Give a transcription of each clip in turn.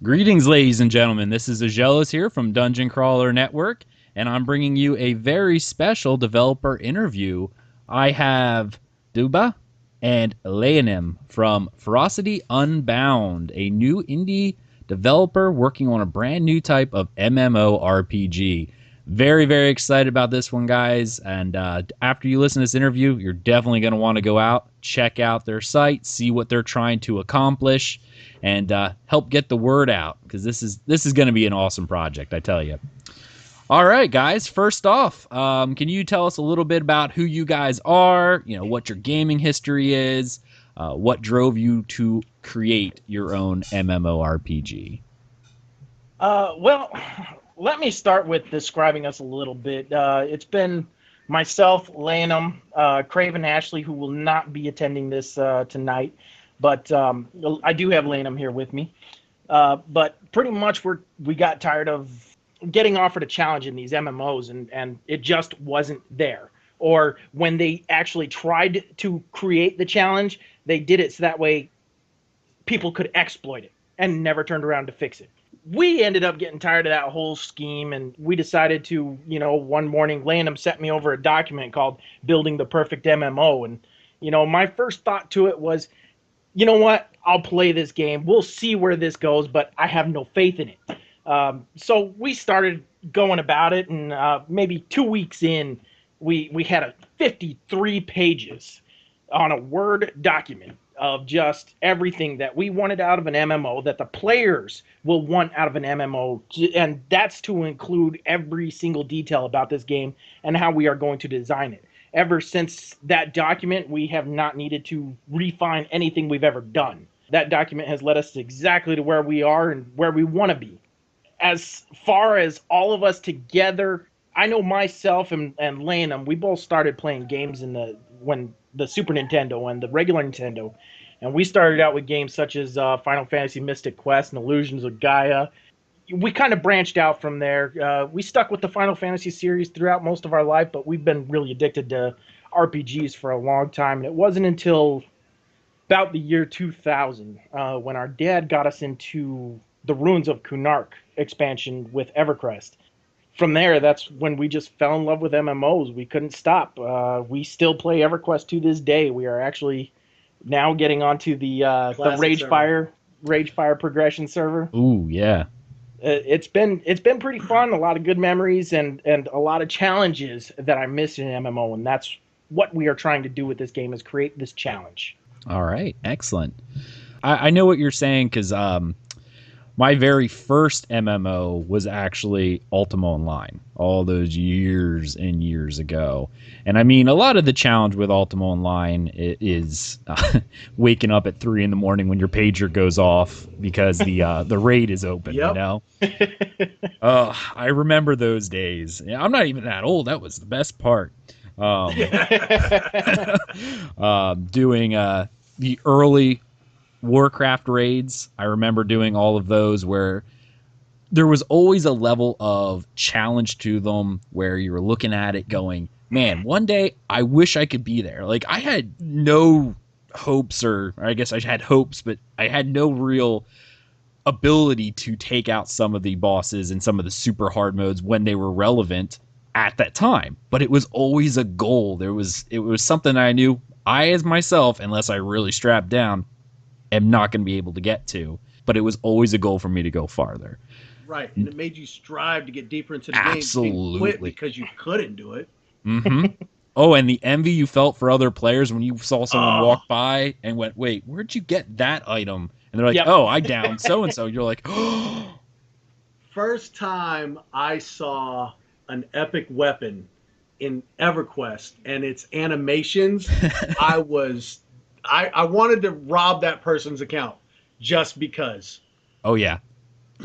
Greetings, ladies and gentlemen. This is Agelos here from Dungeon Crawler Network, and I'm bringing you a very special developer interview. I have Dubah and Layenem from Ferocity Unbound, a new indie developer working on a brand new type of MMORPG. Very, very excited about this one, guys. And after you listen to this interview, you're definitely going to want to go out, check out their site, see what they're trying to accomplish, and help get the word out, because this is going to be an awesome project, I tell you. All right, guys. First off, can you tell us a little bit about who you guys are? You know, what your gaming history is, what drove you to create your own MMORPG? Well, let me start with describing us a little bit. It's been myself, Layenem, Craven Ashley, who will not be attending this tonight, but I do have Layenem here with me. But pretty much we got tired of getting offered a challenge in these MMOs, and it just wasn't there. Or when they actually tried to create the challenge, they did it so that way people could exploit it and never turned around to fix it. We ended up getting tired of that whole scheme, and we decided to, one morning, Layenem sent me over a document called Building the Perfect MMO. And, my first thought to it was, you know what, I'll play this game. We'll see where this goes, but I have no faith in it. So we started going about it, and maybe 2 weeks in, we had a 53 pages on a Word document of just everything that we wanted out of an MMO, that the players will want out of an MMO, and that's to include every single detail about this game and how we are going to design it. Ever since that document, we have not needed to refine anything we've ever done. That document has led us exactly to where we are and where we want to be. As far as all of us together, I know myself and Layenem, we both started playing games when the Super Nintendo and the regular Nintendo, and we started out with games such as Final Fantasy Mystic Quest and Illusions of Gaia. We kind of branched out from there. We stuck with the Final Fantasy series throughout most of our life, but we've been really addicted to RPGs for a long time, and it wasn't until about the year 2000 when our dad got us into the Ruins of Kunark expansion with EverQuest. From there, that's when we just fell in love with MMOs. We couldn't stop. We still play EverQuest to this day. We are actually now getting onto the Ragefire progression server. Ooh, yeah. It's been pretty fun. A lot of good memories and a lot of challenges that I miss in MMO, and that's what we are trying to do with this game, is create this challenge. All right, excellent. I know what you're saying, because my very first MMO was actually Ultima Online, all those years and years ago. And I mean, a lot of the challenge with Ultima Online is waking up at 3 a.m. when your pager goes off because the raid is open. Yep. I remember those days. I'm not even that old. That was the best part. Doing the early Warcraft raids. I remember doing all of those where there was always a level of challenge to them where you were looking at it going, man, one day I wish I could be there. Like, I had no hopes, or I guess I had hopes, but I had no real ability to take out some of the bosses and some of the super hard modes when they were relevant at that time. But it was always a goal. It was something I knew I, as myself, unless I really strapped down, am not going to be able to get to, but it was always a goal for me to go farther. Right, and it made you strive to get deeper into the Absolutely. game. You quit because you couldn't do it. Mm-hmm. Oh, and the envy you felt for other players when you saw someone walk by and went, wait, where'd you get that item? And they're like, oh, I downed so-and-so. You're like, oh. First time I saw an epic weapon in EverQuest and its animations, I wanted to rob that person's account just because. Oh, yeah,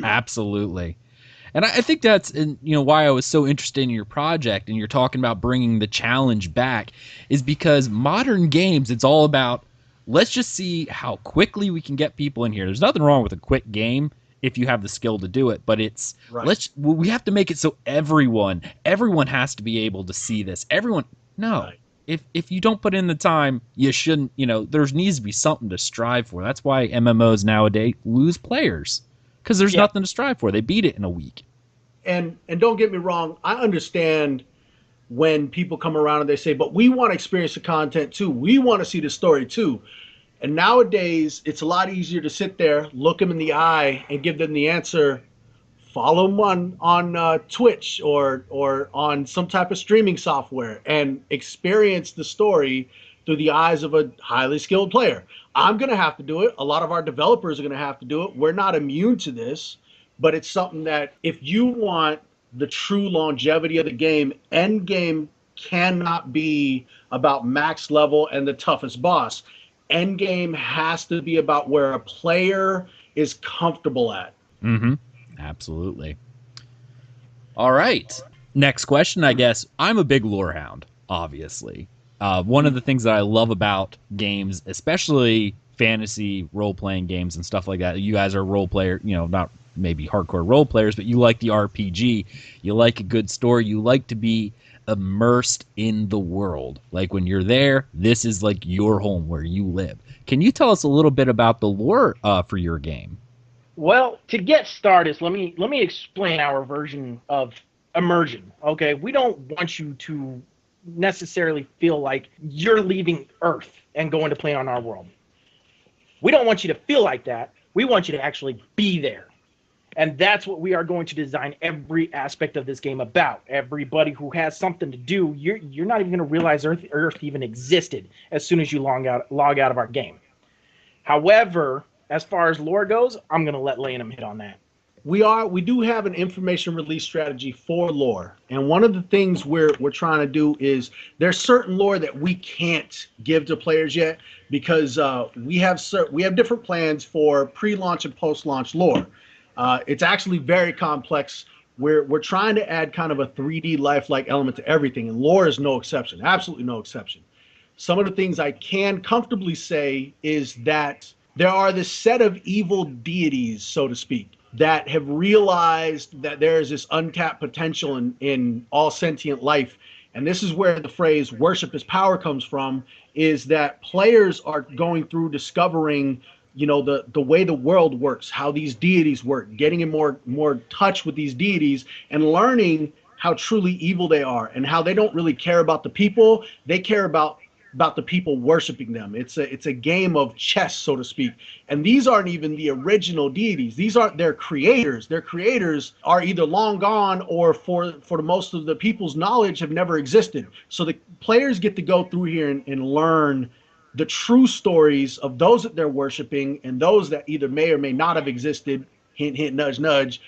absolutely. And I think that's why I was so interested in your project, and you're talking about bringing the challenge back, is because modern games, it's all about, let's just see how quickly we can get people in here. There's nothing wrong with a quick game if you have the skill to do it, but it's we have to make it so everyone has to be able to see this. Right. If you don't put in the time, you shouldn't, there needs to be something to strive for. That's why MMOs nowadays lose players. because there's Yeah. nothing to strive for. They beat it in a week. And don't get me wrong, I understand when people come around and they say, but we want to experience the content too. We want to see the story too. And nowadays, it's a lot easier to sit there, look them in the eye, and give them the answer. Follow them on Twitch or on some type of streaming software and experience the story through the eyes of a highly skilled player. I'm going to have to do it. A lot of our developers are going to have to do it. We're not immune to this, but it's something that if you want the true longevity of the game, end game cannot be about max level and the toughest boss. End game has to be about where a player is comfortable at. Mm-hmm. Absolutely. All right. Next question, I guess. I'm a big lore hound, obviously. One of the things that I love about games, especially fantasy role-playing games and stuff like that, you guys are role player, not maybe hardcore role players, but you like the RPG. You like a good story. You like to be immersed in the world. Like when you're there, this is like your home where you live. Can you tell us a little bit about the lore for your game? Well, to get started, let me explain our version of immersion. Okay, we don't want you to necessarily feel like you're leaving Earth and going to play on our world. We don't want you to feel like that. We want you to actually be there. And that's what we are going to design every aspect of this game about. Everybody who has something to do, you're not even going to realize Earth even existed as soon as you log out of our game. However, as far as lore goes, I'm going to let Layenem hit on that. We do have an information release strategy for lore, and one of the things we're trying to do is there's certain lore that we can't give to players yet because we have different plans for pre-launch and post-launch lore. It's actually very complex. We're trying to add kind of a 3D lifelike element to everything, and lore is no exception, absolutely no exception. Some of the things I can comfortably say is that there are this set of evil deities, so to speak, that have realized that there is this untapped potential in all sentient life. And this is where the phrase worship is power comes from, is that players are going through discovering, the way the world works, how these deities work, getting in more touch with these deities and learning how truly evil they are and how they don't really care about the people. They care about the people worshiping them. It's a game of chess, so to speak. And these aren't even the original deities. These aren't their creators. Their creators are either long gone or for the most of the people's knowledge have never existed. So the players get to go through here and learn the true stories of those that they're worshiping and those that either may or may not have existed. Hint, hint, nudge, nudge.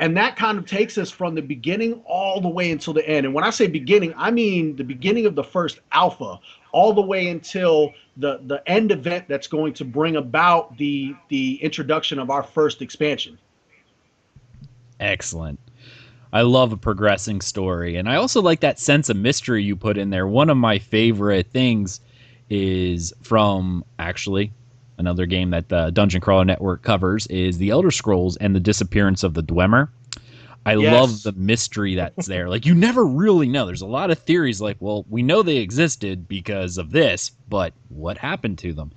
And that kind of takes us from the beginning all the way until the end. And when I say beginning, I mean the beginning of the first alpha all the way until the end event that's going to bring about the introduction of our first expansion. Excellent. I love a progressing story. And I also like that sense of mystery you put in there. One of my favorite things is from actually another game that the Dungeon Crawler Network covers is The Elder Scrolls and the Disappearance of the Dwemer. I love the mystery that's there. Like, you never really know. There's a lot of theories like, well, we know they existed because of this, but what happened to them?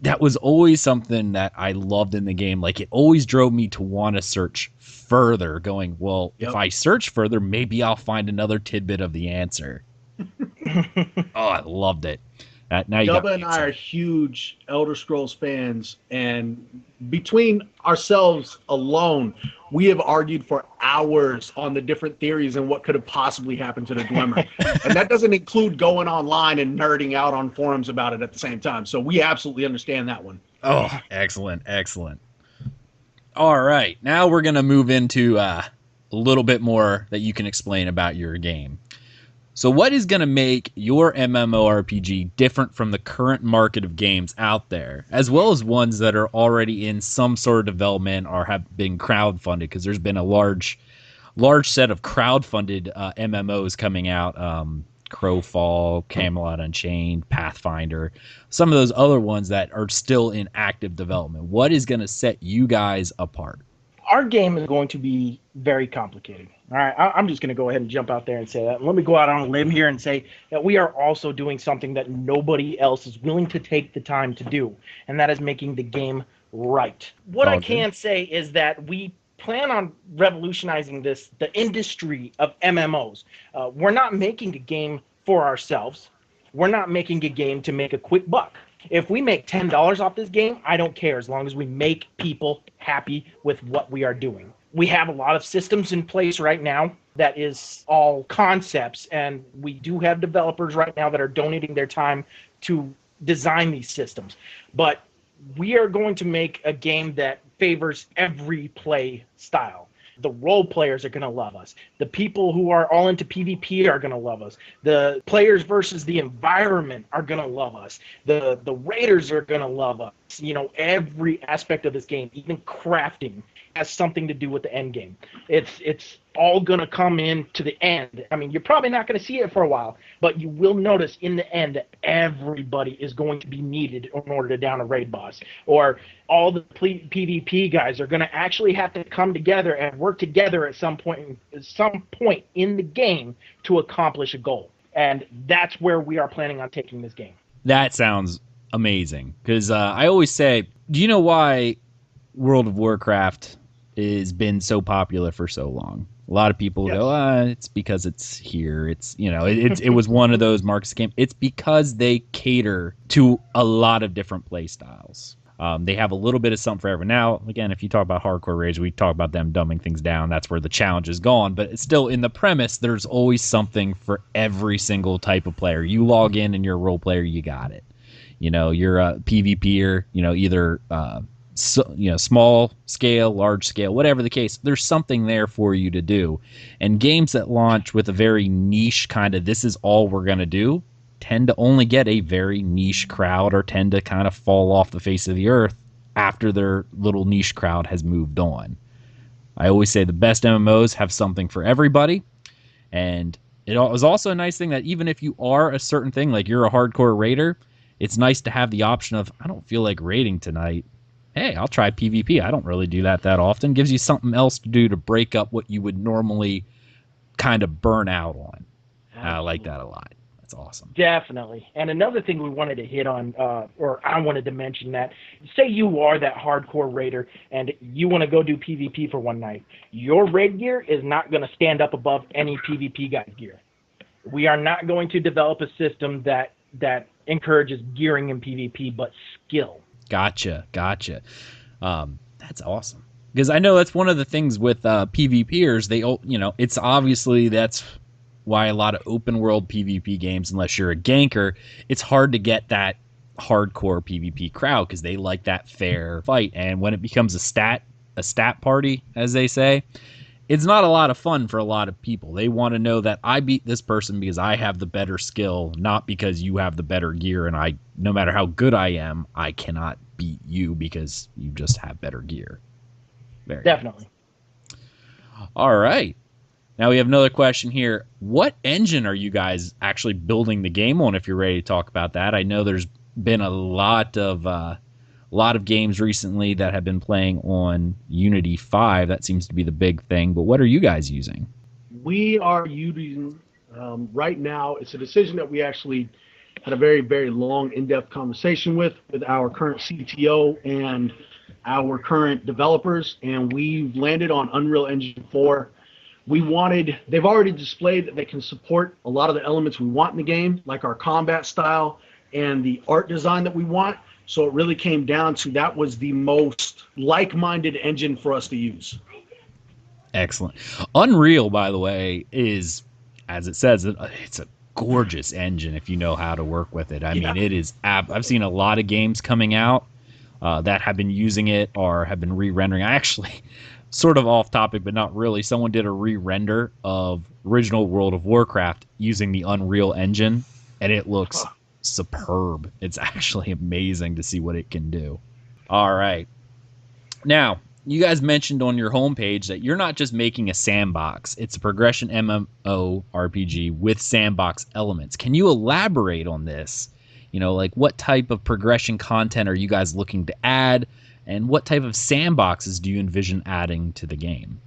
That was always something that I loved in the game. Like, it always drove me to want to search further, going, well, if I search further, maybe I'll find another tidbit of the answer. Oh, I loved it. Now Dubah and I are huge Elder Scrolls fans, and between ourselves alone, we have argued for hours on the different theories and what could have possibly happened to the Dwemer. And that doesn't include going online and nerding out on forums about it at the same time. So we absolutely understand that one. Oh, excellent, excellent. All right, now we're going to move into a little bit more that you can explain about your game. So what is going to make your MMORPG different from the current market of games out there, as well as ones that are already in some sort of development or have been crowdfunded? Because there's been a large set of crowdfunded MMOs coming out, Crowfall, Camelot Unchained, Pathfinder, some of those other ones that are still in active development. What is going to set you guys apart? Our game is going to be very complicated. All right, I'm just going to go ahead and jump out there and say that. Let me go out on a limb here and say that we are also doing something that nobody else is willing to take the time to do, and that is making the game Right. What I All good. can say is that we plan on revolutionizing the industry of MMOs. We're not making a game for ourselves. We're not making a game to make a quick buck. If we make $10 off this game, I don't care as long as we make people happy with what we are doing. We have a lot of systems in place right now that is all concepts, and we do have developers right now that are donating their time to design these systems. But we are going to make a game that favors every play style. The role players are going to love us. The people who are all into PvP are going to love us. The players versus the environment are going to love us. The raiders are going to love us. You know, every aspect of this game, even crafting, has something to do with the end game. It's all going to come in to the end. I mean, you're probably not going to see it for a while, but you will notice in the end that everybody is going to be needed in order to down a raid boss. Or all the PvP guys are going to actually have to come together and work together at some point in the game to accomplish a goal. And that's where we are planning on taking this game. That sounds amazing. Because I always say, do you know why World of Warcraft has been so popular for so long? A lot of people go, it's because it's here. It's, you know, it was one of those Marcus games. It's because they cater to a lot of different play styles. They have a little bit of something for everyone. Now, again, if you talk about hardcore rage, we talk about them dumbing things down. That's where the challenge is gone. But it's still in the premise, there's always something for every single type of player. You log in and you're a role player, you got it. You know, you're a PvPer, you know, either small scale, large scale, whatever the case, there's something there for you to do. And games that launch with a very niche kind of this is all we're going to do tend to only get a very niche crowd, or tend to kind of fall off the face of the earth after their little niche crowd has moved on. I always say the best MMOs have something for everybody. And it was also a nice thing that even if you are a certain thing, like you're a hardcore raider, it's nice to have the option of, I don't feel like raiding tonight. Hey, I'll try PvP. I don't really do that often. Gives you something else to do to break up what you would normally kind of burn out on. I like that a lot. That's awesome. Definitely. And another thing we wanted to hit on, or I wanted to mention that, say you are that hardcore raider and you want to go do PvP for one night. Your raid gear is not going to stand up above any PvP guy's gear. We are not going to develop a system that encourages gearing in PvP, but skill. Gotcha. That's awesome. Because I know that's one of the things with PvPers. They, you know, it's obviously that's why a lot of open world PvP games, unless you're a ganker, it's hard to get that hardcore PvP crowd because they like that fair fight. And when it becomes a stat party, as they say, it's not a lot of fun for a lot of people. They want to know that I beat this person because I have the better skill, not because you have the better gear. And no matter how good I am, I cannot beat you because you just have better gear. Definitely. All right. Now we have another question here. What engine are you guys actually building the game on, if you're ready to talk about that? I know there's been a lot of games recently that have been playing on Unity 5. That seems to be the big thing. But what are you guys using? We are using, right now, it's a decision that we actually had a very, very long, in-depth conversation with our current CTO and our current developers, and we've landed on Unreal Engine 4. They've already displayed that they can support a lot of the elements we want in the game, like our combat style and the art design that we want. So it really came down to that was the most like-minded engine for us to use. Excellent. Unreal, by the way, is, as it says, it's a gorgeous engine if you know how to work with it. I mean, it is. I've seen a lot of games coming out that have been using it or have been re-rendering. I actually, sort of off topic, but not really, someone did a re-render of original World of Warcraft using the Unreal Engine, and it looks superb. It's actually amazing to see what it can do. All right. Now, you guys mentioned on your homepage that you're not just making a sandbox. It's a progression MMORPG with sandbox elements. Can you elaborate on this? You know, like what type of progression content are you guys looking to add? And what type of sandboxes do you envision adding to the game?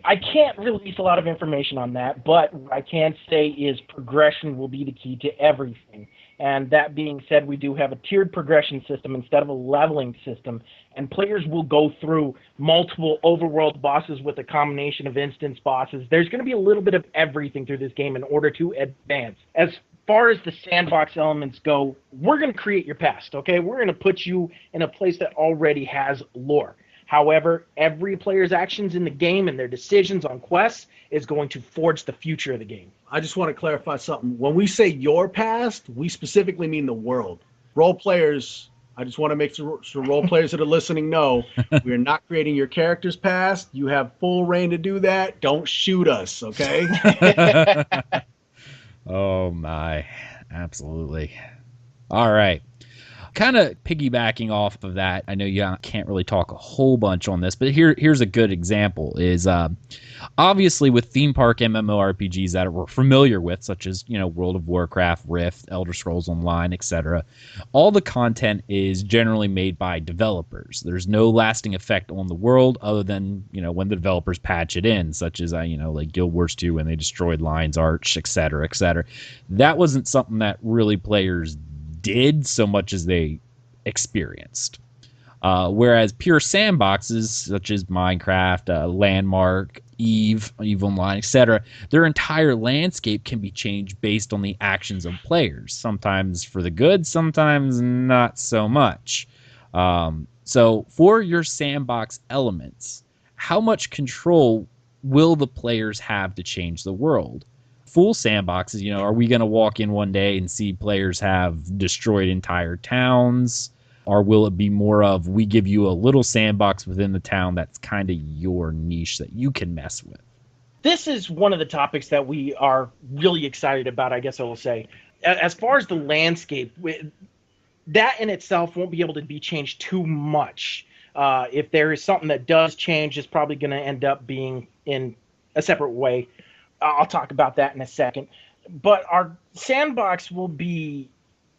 I can't release a lot of information on that, but what I can say is progression will be the key to everything. And that being said, we do have a tiered progression system instead of a leveling system. And players will go through multiple overworld bosses with a combination of instance bosses. There's going to be a little bit of everything through this game in order to advance. As far as the sandbox elements go, we're going to create your past, okay? We're going to put you in a place that already has lore. However, every player's actions in the game and their decisions on quests is going to forge the future of the game. I just want to clarify something. When we say your past, we specifically mean the world. Role players, I just want to make sure role players that are listening know we are not creating your character's past. You have full reign to do that. Don't shoot us, okay? Oh my, absolutely. All right. Kind of piggybacking off of that, I know you can't really talk a whole bunch on this, but here's a good example is obviously with theme park MMORPGs that we're familiar with, such as, World of Warcraft, Rift, Elder Scrolls Online, etc. All the content is generally made by developers. There's no lasting effect on the world other than, when the developers patch it in, such as, like Guild Wars 2 when they destroyed Lion's Arch, etc., etc. That wasn't something that really players did so much as they experienced. Whereas pure sandboxes such as Minecraft, Landmark, Eve Online, etc., their entire landscape can be changed based on the actions of players, sometimes for the good, sometimes not so much. So for your sandbox elements, how much control will the players have to change the world? Full sandboxes, are we going to walk in one day and see players have destroyed entire towns? Or will it be more of, we give you a little sandbox within the town that's kind of your niche that you can mess with? This is one of the topics that we are really excited about, I guess I will say. As far as the landscape, that in itself won't be able to be changed too much. If there is something that does change, it's probably going to end up being in a separate way. I'll talk about that in a second. But our sandbox will be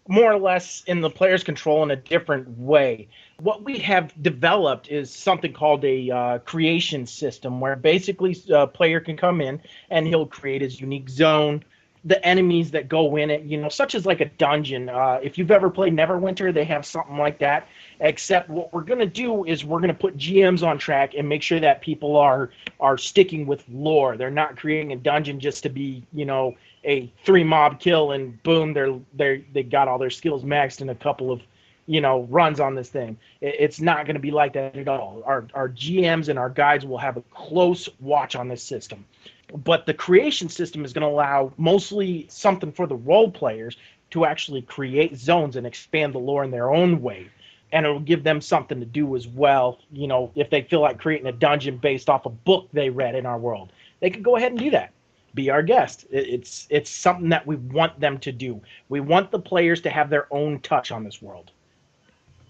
more or less in the player's control in a different way. What we have developed is something called a creation system, where basically a player can come in and he'll create his unique zone. The enemies that go in it, such as like a dungeon. If you've ever played Neverwinter, they have something like that. Except what we're going to do is we're going to put GMs on track and make sure that people are sticking with lore. They're not creating a dungeon just to be, a 3-mob kill and boom, they got all their skills maxed in a couple of, runs on this thing. It's not going to be like that at all. Our GMs and our guides will have a close watch on this system. But the creation system is going to allow mostly something for the role players to actually create zones and expand the lore in their own way. And it will give them something to do as well. If they feel like creating a dungeon based off a book they read in our world, they could go ahead and do that. Be our guest. It's something that we want them to do. We want the players to have their own touch on this world.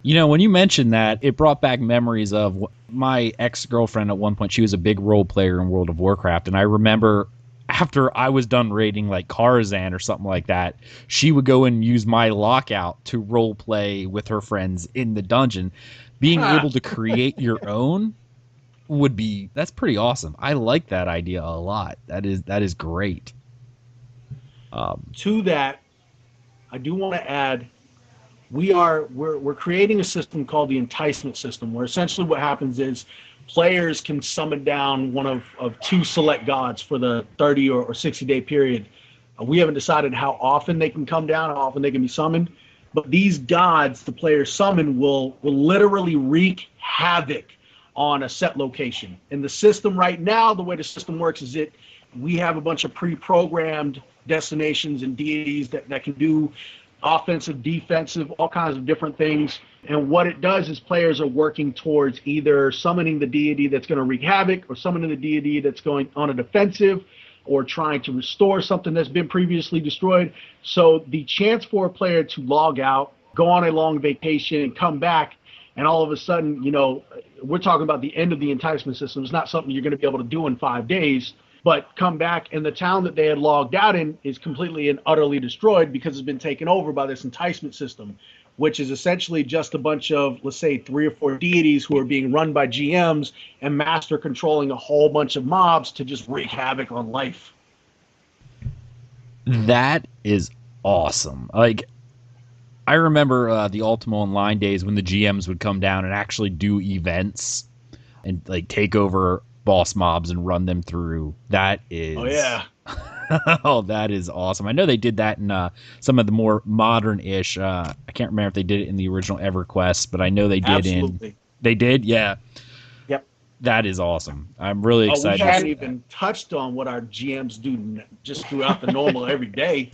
When you mentioned that, it brought back memories of my ex-girlfriend at one point. She was a big role player in World of Warcraft, and I remember after I was done raiding like Karazhan or something like that, she would go and use my lockout to role play with her friends in the dungeon. Being able to create your own that's pretty awesome. I like that idea a lot. That is great. To that, I do want to add, we're creating a system called the enticement system, where essentially what happens is players can summon down one of 2 select gods for the 30 or 60-day period. We haven't decided how often they can come down, how often they can be summoned, but these gods the players summon will literally wreak havoc on a set location. In the system right now, the way the system works is we have a bunch of pre-programmed destinations and deities that can do offensive, defensive, all kinds of different things. And what it does is players are working towards either summoning the deity that's going to wreak havoc, or summoning the deity that's going on a defensive, or trying to restore something that's been previously destroyed. So the chance for a player to log out, go on a long vacation, and come back, and all of a sudden, we're talking about the end of the enticement system. It's not something you're going to be able to do in 5 days. But come back and the town that they had logged out in is completely and utterly destroyed because it's been taken over by this enticement system, which is essentially just a bunch of, let's say, 3 or 4 deities who are being run by GMs and master controlling a whole bunch of mobs to just wreak havoc on life. That is awesome. Like, I remember the Ultima Online days when the GMs would come down and actually do events and like take over boss mobs and run them through. That is, Oh yeah, oh, that is awesome. I know they did that in some of the more modern-ish. I can't remember if they did it in the original EverQuest, but I know they did absolutely. They did, yeah. Yep. That is awesome. I'm really Oh, we excited. haven't even touched on what our GMs do just throughout the normal every day.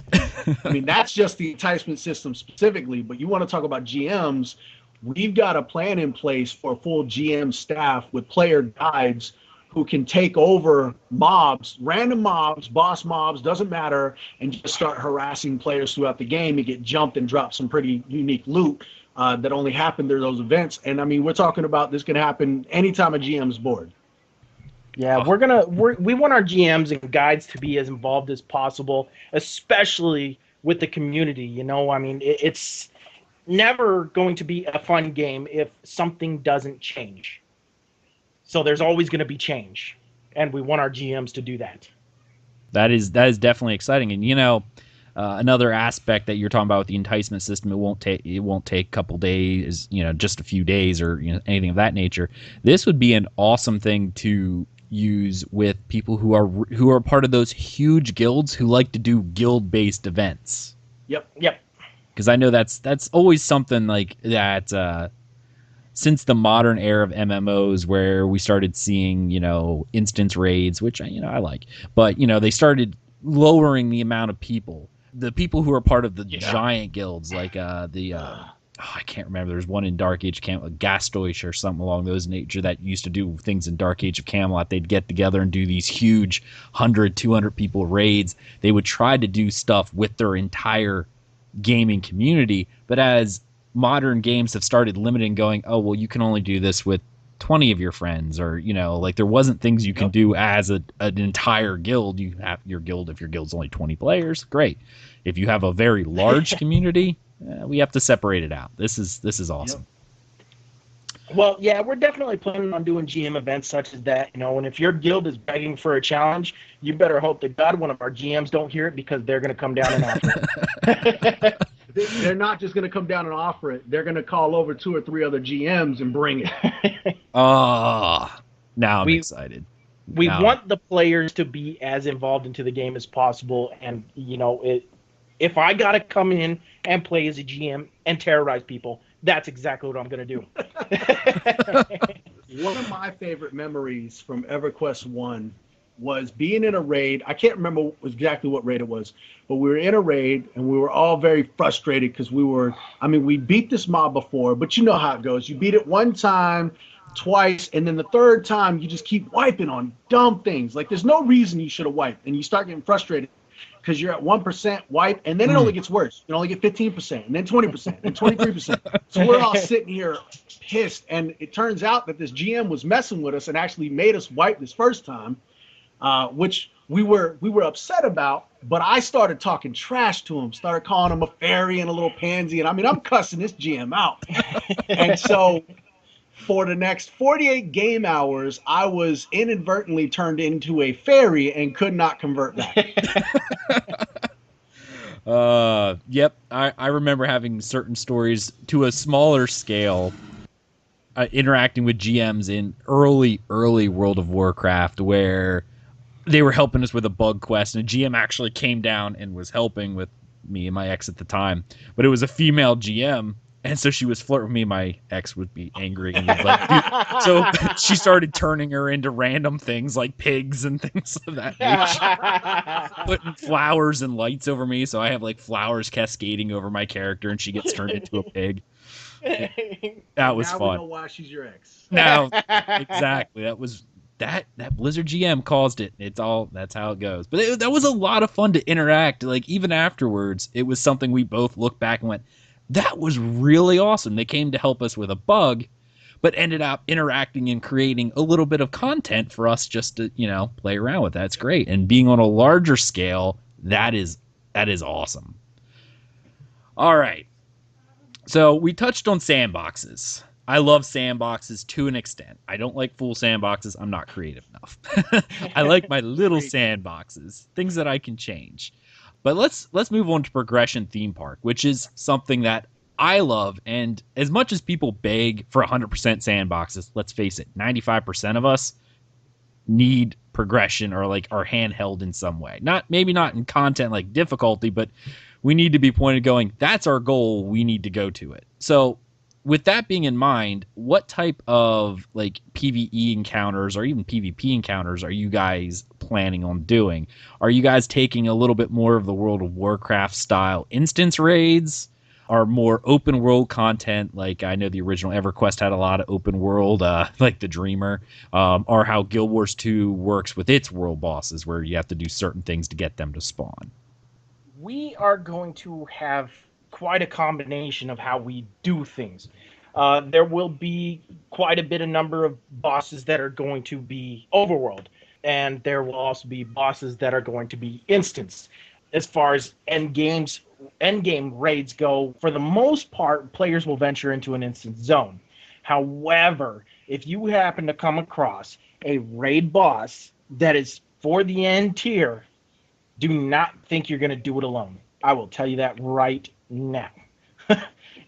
I mean, that's just the enticement system specifically, but you want to talk about GMs, we've got a plan in place for a full GM staff with player guides who can take over mobs, random mobs, boss mobs, doesn't matter, and just start harassing players throughout the game and get jumped and drop some pretty unique loot that only happen during those events. And I mean, we're talking about this can happen anytime a GM's board. Yeah, we want our GMs and guides to be as involved as possible, especially with the community. You know, I mean, it's never going to be a fun game if something doesn't change. So there's always going to be change, and we want our GMs to do that. That is definitely exciting. And another aspect that you're talking about with the enticement system, it won't take a couple days, just a few days or anything of that nature. This would be an awesome thing to use with people who are part of those huge guilds who like to do guild-based events. Yep. Because I know that's always something like that. Since the modern era of MMOs, where we started seeing instance raids, which I like, but they started lowering the amount of people. The people who are part of the giant guilds, like I can't remember. There's one in Dark Age of Camelot, Gastoish or something along those nature that used to do things in Dark Age of Camelot. They'd get together and do these huge 100, 200 people raids. They would try to do stuff with their entire gaming community, but as modern games have started limiting, going, oh well, you can only do this with 20 of your friends, or like there wasn't things you can do as an entire guild. You have your guild, if your guild's only 20 players, great. If you have a very large community, we have to separate it out. This is awesome. Well, yeah, we're definitely planning on doing GM events such as that, and if your guild is begging for a challenge, you better hope to God one of our GMs don't hear it, because they're going to come down and offer it. They're not just going to come down and offer it. They're going to call over 2 or 3 other GMs and bring it. Now I'm excited. We want the players to be as involved into the game as possible, and if I got to come in and play as a GM and terrorize people, that's exactly what I'm going to do. One of my favorite memories from EverQuest 1 was being in a raid. I can't remember exactly what raid it was, but we were in a raid and we were all very frustrated because we beat this mob before, but you know how it goes. You beat it one time, twice, and then the third time you just keep wiping on dumb things. Like there's no reason you should have wiped, and you start getting frustrated because you're at 1% wipe, and then it only gets worse. You only get 15%, and then 20%, and 23%. So we're all sitting here pissed, and it turns out that this GM was messing with us and actually made us wipe this first time, which we were upset about. But I started talking trash to him, started calling him a fairy and a little pansy, and I'm cussing this GM out. And so for the next 48 game hours, I was inadvertently turned into a fairy and could not convert back. Yep. I remember having certain stories to a smaller scale, interacting with GMs in early World of Warcraft, where they were helping us with a bug quest, and a GM actually came down and was helping with me and my ex at the time, but it was a female GM. And so she was flirting with me. My ex would be angry. And was like, so she started turning her into random things like pigs and things of that nature. Putting flowers and lights over me. So I have like flowers cascading over my character, and she gets turned into a pig. That was fun. Now we know why she's your ex. Now, exactly. That was that Blizzard GM caused it. That's how it goes. But that was a lot of fun to interact. Like even afterwards, it was something we both looked back and went, that was really awesome. They came to help us with a bug, but ended up interacting and creating a little bit of content for us just to, play around with. That's great. And being on a larger scale, that is awesome. All right. So we touched on sandboxes. I love sandboxes to an extent. I don't like full sandboxes. I'm not creative enough. I like my little sandboxes, things that I can change. But let's move on to Progression Theme Park, which is something that I love, and as much as people beg for 100% sandboxes, let's face it, 95% of us need progression or like are handheld in some way. Maybe not in content like difficulty, but we need to be pointed going, that's our goal, we need to go to it. So with that being in mind, what type of like PvE encounters or even PvP encounters are you guys planning on doing? Are you guys taking a little bit more of the World of Warcraft style instance raids? Are more open world content, like I know the original EverQuest had a lot of open world, like the Dreamer, or how Guild Wars 2 works with its world bosses, where you have to do certain things to get them to spawn? We are going to have quite a combination of how we do things. There will be quite a bit of number of bosses that are going to be overworld, and there will also be bosses that are going to be instance. As far as end game raids go, for the most part, players will venture into an instance zone. However, if you happen to come across a raid boss that is for the end tier, do not think you're going to do it alone. I will tell you that right now.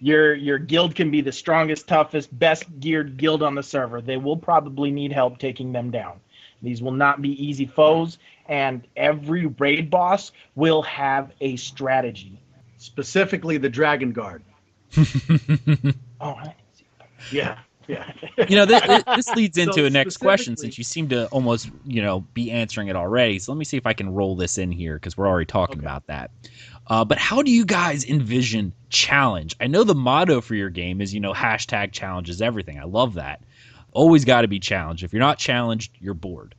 Your guild can be the strongest, toughest, best geared guild on the server. They will probably need help taking them down. These will not be easy foes, and every raid boss will have a strategy. Specifically, the Dragon Guard. Oh, I didn't see that. Yeah, yeah. This leads into So a next question, specifically- since you seem to almost, be answering it already. So let me see if I can roll this in here, because we're already talking about that. But how do you guys envision challenge? I know the motto for your game is, hashtag challenges everything. I love that. Always got to be challenged. If you're not challenged, you're bored.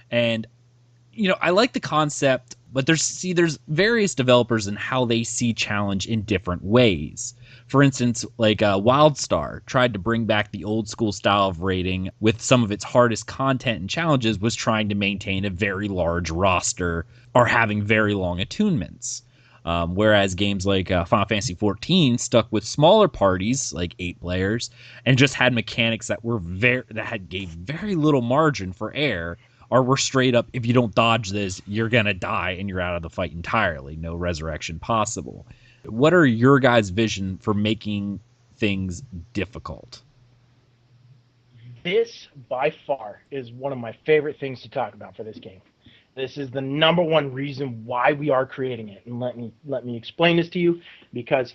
And I like the concept, but there's various developers and how they see challenge in different ways. For instance, like WildStar tried to bring back the old school style of raiding with some of its hardest content and challenges was trying to maintain a very large roster or having very long attunements. Whereas games like Final Fantasy XIV stuck with smaller parties, like 8 players, and just had mechanics that gave very little margin for error, or were straight up, if you don't dodge this, you're gonna die and you're out of the fight entirely. No resurrection possible. What are your guys' vision for making things difficult? This, by far, is one of my favorite things to talk about for this game. This is the number one reason why we are creating it, and let me explain this to you, because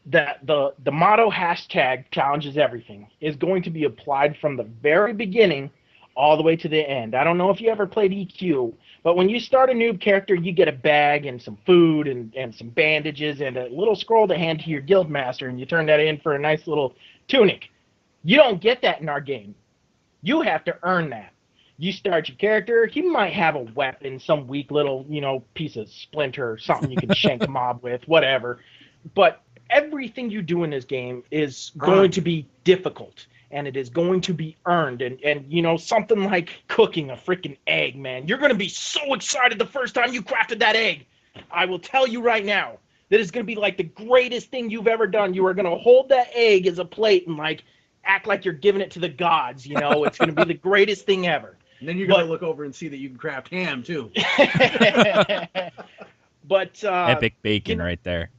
the motto hashtag challenges everything is going to be applied from the very beginning all the way to the end. I don't know if you ever played EQ, but when you start a noob character, you get a bag and some food and some bandages and a little scroll to hand to your guild master, and you turn that in for a nice little tunic. You don't get that in our game. You have to earn that. You start your character, he might have a weapon, some weak little, piece of splinter or something you can shank a mob with, whatever. But everything you do in this game is going to be difficult, and it is going to be earned. And something like cooking a freaking egg, man. You're going to be so excited the first time you crafted that egg. I will tell you right now, that is going to be like the greatest thing you've ever done. You are going to hold that egg as a plate and act like you're giving it to the gods. It's going to be the greatest thing ever. And then you're going to look over and see that you can craft ham, too. But Epic bacon right there.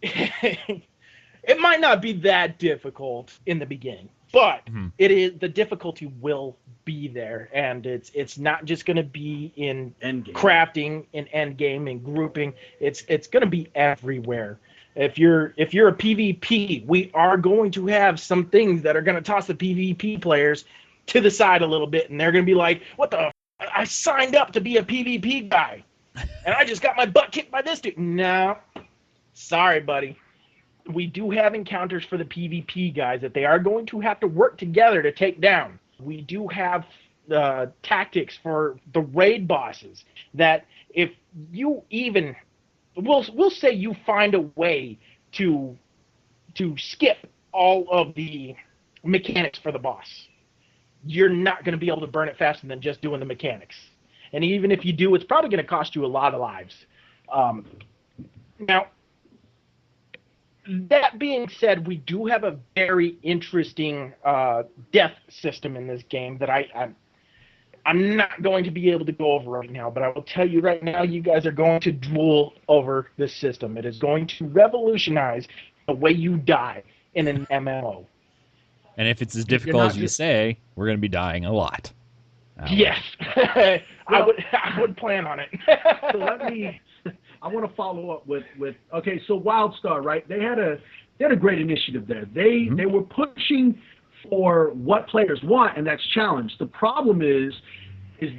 It might not be that difficult in the beginning, but it is. The difficulty will be there, and it's not just going to be in crafting, in end game, and grouping. It's going to be everywhere. If you're a PvP, we are going to have some things that are going to toss the PvP players to the side a little bit, and they're going to be like, what the I signed up to be a PvP guy, and I just got my butt kicked by this dude. No, sorry, buddy. We do have encounters for the PvP guys that they are going to have to work together to take down. We do have tactics for the raid bosses that if you even, we'll say you find a way to skip all of the mechanics for the boss, you're not going to be able to burn it faster than just doing the mechanics. And even if you do, it's probably going to cost you a lot of lives. Now, that being said, we do have a very interesting death system in this game that I'm not going to be able to go over right now, but I will tell you right now, you guys are going to drool over this system. It is going to revolutionize the way you die in an MMO. And if it's as You're difficult not as you just- say, we're going to be dying a lot. Yes, I would plan on it. So I want to follow up with okay, so WildStar, right? They had a great initiative there. They were pushing for what players want, and that's challenge. The problem is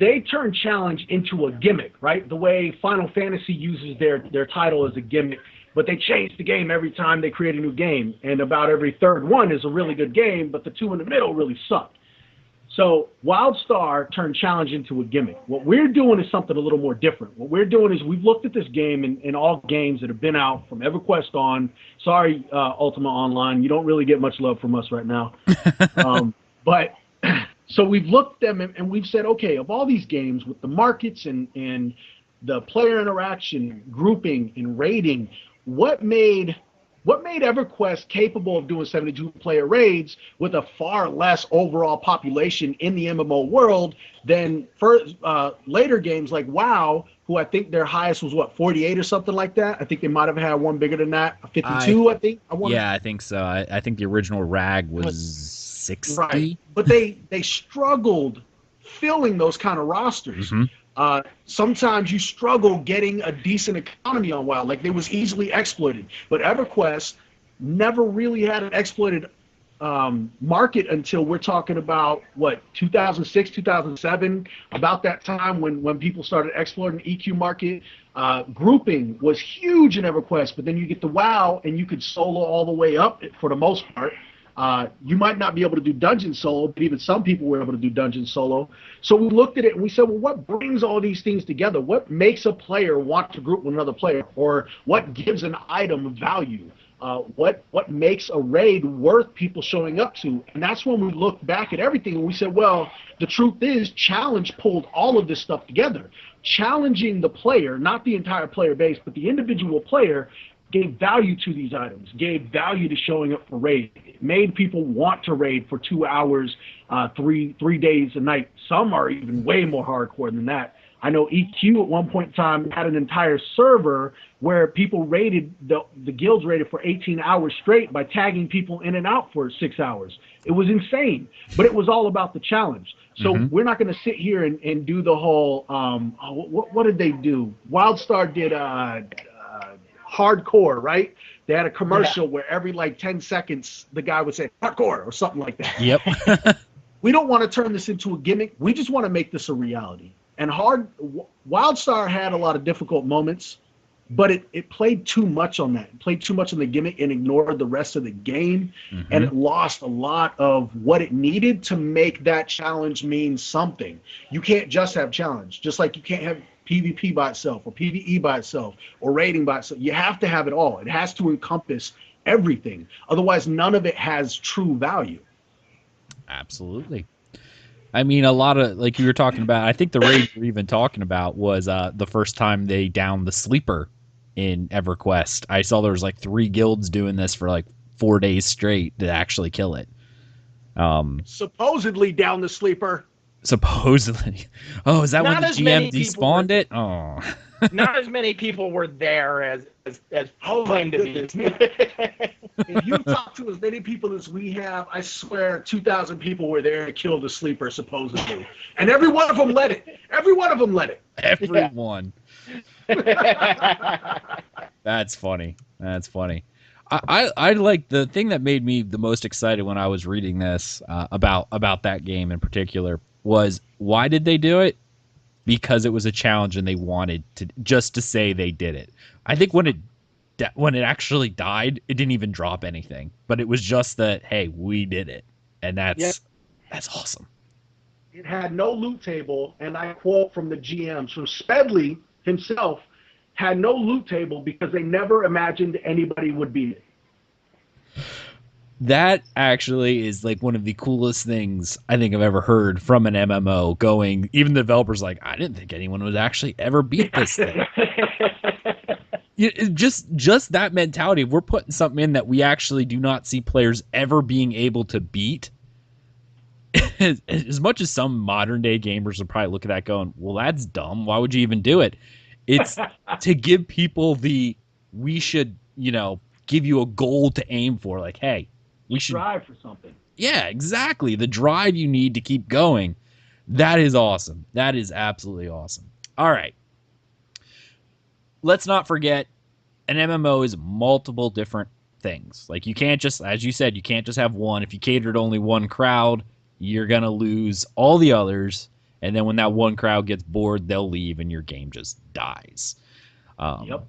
they turn challenge into a gimmick, right? The way Final Fantasy uses their title as a gimmick, but they change the game every time they create a new game, and about every third one is a really good game, but the two in the middle really suck. So WildStar turned challenge into a gimmick. What we're doing is something a little more different. What we're doing is we've looked at this game in all games that have been out from EverQuest on. Sorry, Ultima Online, you don't really get much love from us right now. But so we've looked at them and we've said, okay, of all these games with the markets and the player interaction, grouping, and rating, what made EverQuest capable of doing 72-player raids with a far less overall population in the MMO world than later games like WoW, who I think their highest was, 48 or something like that? I think they might have had one bigger than that, 52, I think. I think so. I think the original RAG was 60. Right. But they struggled filling those kind of rosters. Sometimes you struggle getting a decent economy on WoW. Like, they was easily exploited. But EverQuest never really had an exploited market until we're talking about, 2006, 2007, about that time when people started exploiting the EQ market. Grouping was huge in EverQuest, but then you get the WoW, and you could solo all the way up for the most part. You might not be able to do dungeon solo, but even some people were able to do dungeon solo. So we looked at it and we said, well, what brings all these things together? What makes a player want to group with another player? Or what gives an item value? What makes a raid worth people showing up to? And that's when we looked back at everything and we said, well, the truth is challenge pulled all of this stuff together. Challenging the player, not the entire player base, but the individual player, gave value to these items, gave value to showing up for raid. It made people want to raid for 2 hours, 3 days a night. Some are even way more hardcore than that. I know EQ at one point in time had an entire server where people raided, the guilds raided for 18 hours straight by tagging people in and out for 6 hours. It was insane, but it was all about the challenge. So we're not going to sit here and do the whole, what did they do? WildStar did hardcore, right? They had a commercial where every 10 seconds the guy would say hardcore or something like that. Yep. We don't want to turn this into a gimmick. We just want to make this a reality. And WildStar had a lot of difficult moments, but it played too much on that. It played too much on the gimmick and ignored the rest of the game. And it lost a lot of what it needed to make that challenge mean something. You can't just have challenge, just like you can't have PvP by itself or PvE by itself or raiding by itself. You have to have it all. It has to encompass everything. Otherwise, none of it has true value. Absolutely. I mean, a lot of, like you were talking about, I think the raid you were even talking about was the first time they downed the sleeper in EverQuest. I saw there was 3 guilds doing this for 4 days straight to actually kill it. Supposedly down the sleeper. Supposedly. Oh, is that Not when the as many GM people despawned were- it? Oh. Not as many people were there as claimed to be. If you talk to as many people as we have, I swear 2,000 people were there to kill the sleeper, supposedly. And every one of them let it. Every one of them let it. Everyone. That's funny. That's funny. I like the thing that made me the most excited when I was reading this about that game in particular was, why did they do it? Because it was a challenge and they wanted to say they did it. I think when it actually died, it didn't even drop anything, but it was just that, hey, we did it, and that's awesome. It had no loot table, and I quote from the GMs, from Spedley himself, had no loot table because they never imagined anybody would beat it. That actually is one of the coolest things I think I've ever heard from an MMO. Going, even the developers I didn't think anyone would actually ever beat this thing. Just that mentality. If we're putting something in that we actually do not see players ever being able to beat, as much as some modern day gamers would probably look at that going, well, that's dumb. Why would you even do it? It's to give people we should, give you a goal to aim for. Like, hey, we should strive for something. Yeah, exactly. The drive you need to keep going. That is awesome. That is absolutely awesome. All right. Let's not forget an MMO is multiple different things. Like you can't just, as you said, you can't just have one. If you cater to only one crowd, you're going to lose all the others. And then when that one crowd gets bored, they'll leave and your game just dies. Yep.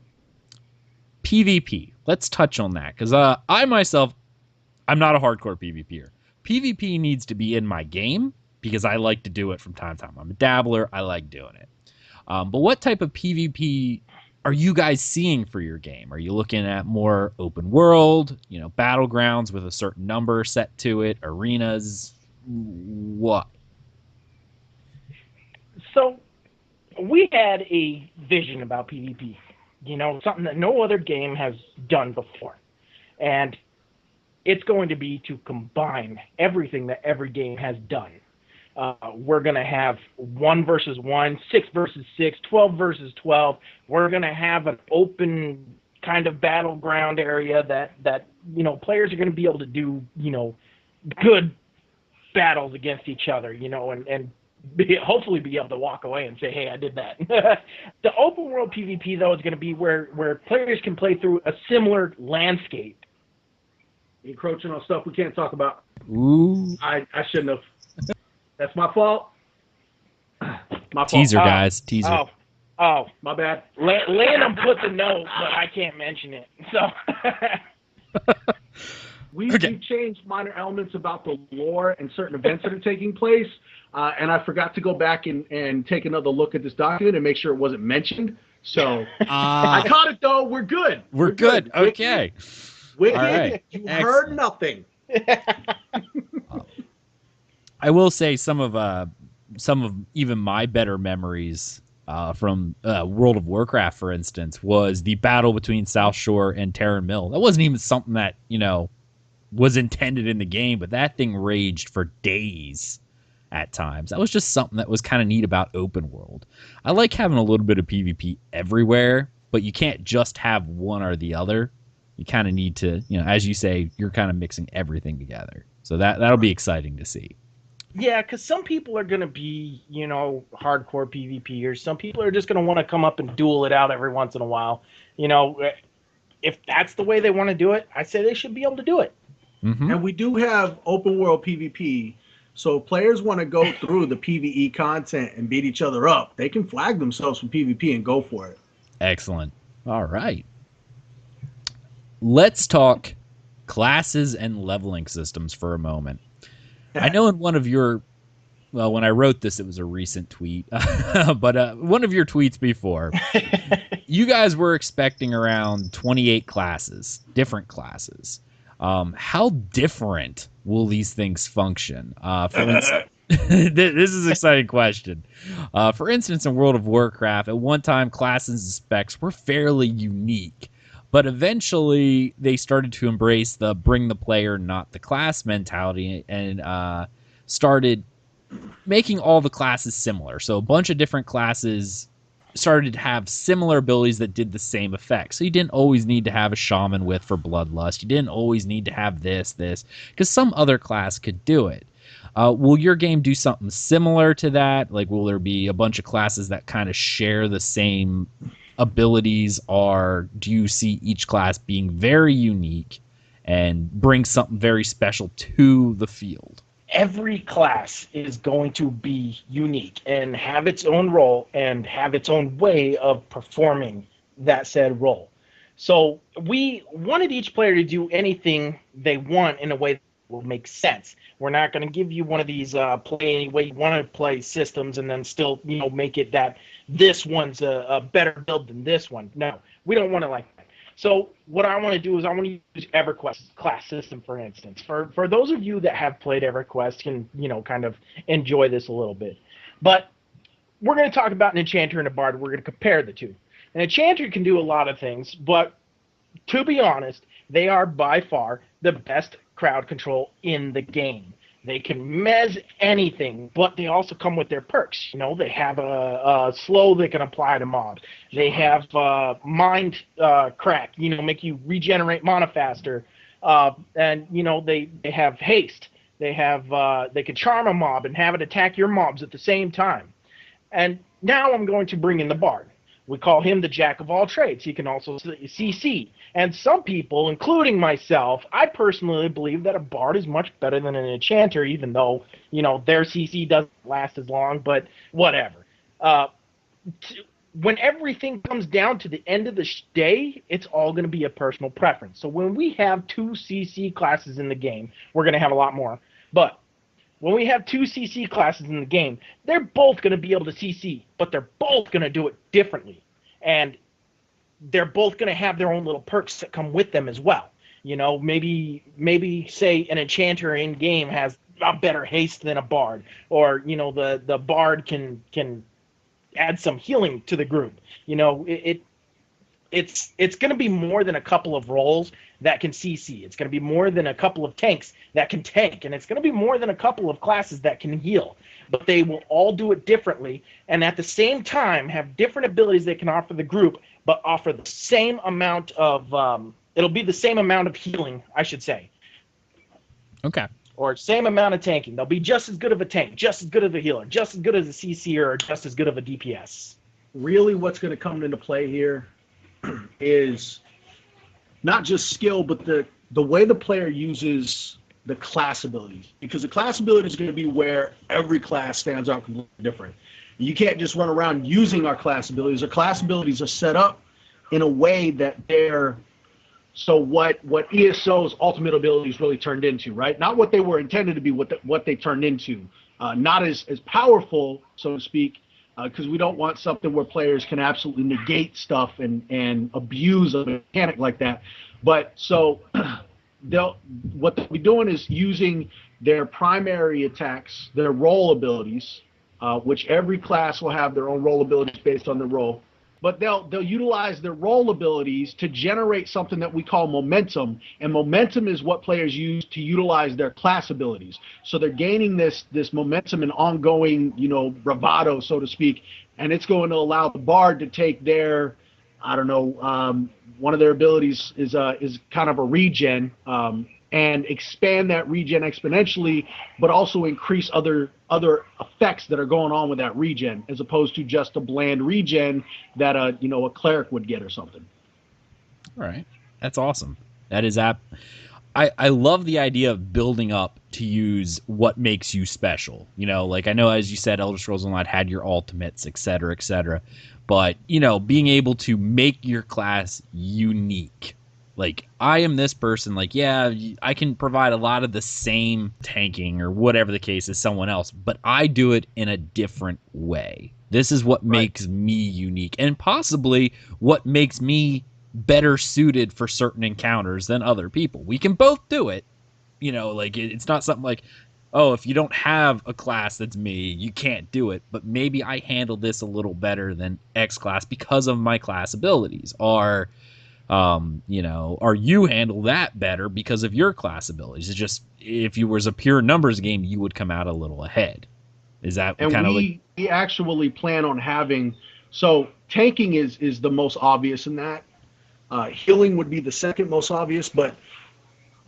PvP. Let's touch on that. Because I myself, I'm not a hardcore PvPer. PvP needs to be in my game because I like to do it from time to time. I'm a dabbler. I like doing it. But what type of PvP are you guys seeing for your game? Are you looking at more open world, battlegrounds with a certain number set to it, arenas? What? So we had a vision about PvP, something that no other game has done before. And it's going to be to combine everything that every game has done. We're going to have 1 versus 1, 6 versus 6, 12 versus 12. We're going to have an open kind of battleground area that players are going to be able to do, good battles against each other, and hopefully be able to walk away and say, hey, I did that. The open world PvP, though, is going to be where players can play through a similar landscape. Encroaching on stuff we can't talk about. Ooh. I shouldn't have. That's my fault. My fault. Teaser, guys. Teaser. Oh, my bad. Layenem put the note, but I can't mention it. So we changed minor elements about the lore and certain events that are taking place, and I forgot to go back and take another look at this document and make sure it wasn't mentioned. So I caught it, though. We're good. We're good. Okay. Wicked, all right. You Excellent. heard nothing. I will say some of even my better memories from World of Warcraft, for instance, was the battle between South Shore and Terran Mill. That wasn't even something that was intended in the game, but that thing raged for days at times. That was just something that was kind of neat about open world. I like having a little bit of PvP everywhere, but you can't just have one or the other. You kind of need to, as you say, you're kind of mixing everything together. So that'll be exciting to see. Yeah, because some people are going to be, hardcore PvPers. Some people are just going to want to come up and duel it out every once in a while. If that's the way they want to do it, I say they should be able to do it. Mm-hmm. And we do have open world PvP. So if players want to go through the PvE content and beat each other up, they can flag themselves from PvP and go for it. Excellent. All right. Let's talk classes and leveling systems for a moment. I know in one of your, well, when I wrote this, it was a recent tweet, but one of your tweets before, you guys were expecting around 28 classes, different classes. How different will these things function? For instance, this is an exciting question. For instance, in World of Warcraft, at one time, classes and specs were fairly unique. But eventually, they started to embrace the bring the player, not the class mentality, and started making all the classes similar. So a bunch of different classes started to have similar abilities that did the same effect. So you didn't always need to have a shaman with for bloodlust. You didn't always need to have this, because some other class could do it. Will your game do something similar to that? Like, will there be a bunch of classes that kind of share the same abilities, or do you see each class being very unique and bring something very special to the field? Every class is going to be unique and have its own role and have its own way of performing that said role. So we wanted each player to do anything they want in a way that will make sense. We're not going to give you one of these play any way you want to play systems and then still make it that this one's a better build than this one. No, we don't want it like that. So what I want to do is I want to use EverQuest class system, for instance. For those of you that have played EverQuest can, kind of enjoy this a little bit. But we're going to talk about an enchanter and a bard. We're going to compare the two. An enchanter can do a lot of things, but to be honest, they are by far the best crowd control in the game. They can mez anything, but they also come with their perks. You know, they have a slow they can apply to mobs. They have mind crack, you know, make you regenerate mana faster. And, you know, they have haste. They have they can charm a mob and have it attack your mobs at the same time. And now I'm going to bring in the bard. We call him the jack of all trades. He can also CC. And some people, including myself, I personally believe that a bard is much better than an enchanter, even though, you know, their CC doesn't last as long, but whatever. When everything comes down to the end of the day, it's all going to be a personal preference. So when we have 2 CC classes in the game, we're going to have a lot more. But when we have 2 CC classes in the game, they're both going to be able to CC, but they're both going to do it differently. And they're both going to have their own little perks that come with them as well. You know, maybe say an enchanter in game has a better haste than a bard, or, you know, the bard can add some healing to the group. You know, it's going to be more than a couple of roles that can CC. It's going to be more than a couple of tanks that can tank, and it's going to be more than a couple of classes that can heal. But they will all do it differently, and at the same time have different abilities they can offer the group, but offer the same amount of it'll be the same amount of healing, I should say. Okay. Or same amount of tanking. They'll be just as good of a tank, just as good of a healer, just as good as a CC, or just as good of a DPS. Really, what's going to come into play here is not just skill, but the way the player uses the class abilities. Because the class ability is going to be where every class stands out completely different. You can't just run around using our class abilities. Our class abilities are set up in a way that they're so what ESO's ultimate abilities really turned into, right? Not what they were intended to be, what they turned into. Not as powerful, so to speak, because we don't want something where players can absolutely negate stuff and abuse a mechanic like that. But so what they'll be doing is using their primary attacks, their role abilities, which every class will have their own role abilities based on their role. But they'll utilize their role abilities to generate something that we call momentum, and momentum is what players use to utilize their class abilities. So they're gaining this momentum and ongoing, you know, bravado, so to speak, and it's going to allow the bard to take their, I don't know, one of their abilities is kind of a regen, and expand that regen exponentially, but also increase other effects that are going on with that regen, as opposed to just a bland regen that a cleric would get or something. All right, that's awesome. That is I love the idea of building up to use what makes you special. You know, like I know, as you said, Elder Scrolls Online had your ultimates, et cetera, but you know, being able to make your class unique. Like, I am this person, like, yeah, I can provide a lot of the same tanking or whatever the case as someone else, but I do it in a different way. This is what makes me unique, and possibly what makes me better suited for certain encounters than other people. We can both do it. You know, like, it's not something like, oh, if you don't have a class that's me, you can't do it, but maybe I handle this a little better than X class because of my class abilities, or you know, or you handle that better because of your class abilities. It's just, if you was a pure numbers game, you would come out a little ahead. Is that kind of like? We actually plan on having, so tanking is the most obvious in that. Healing would be the second most obvious, but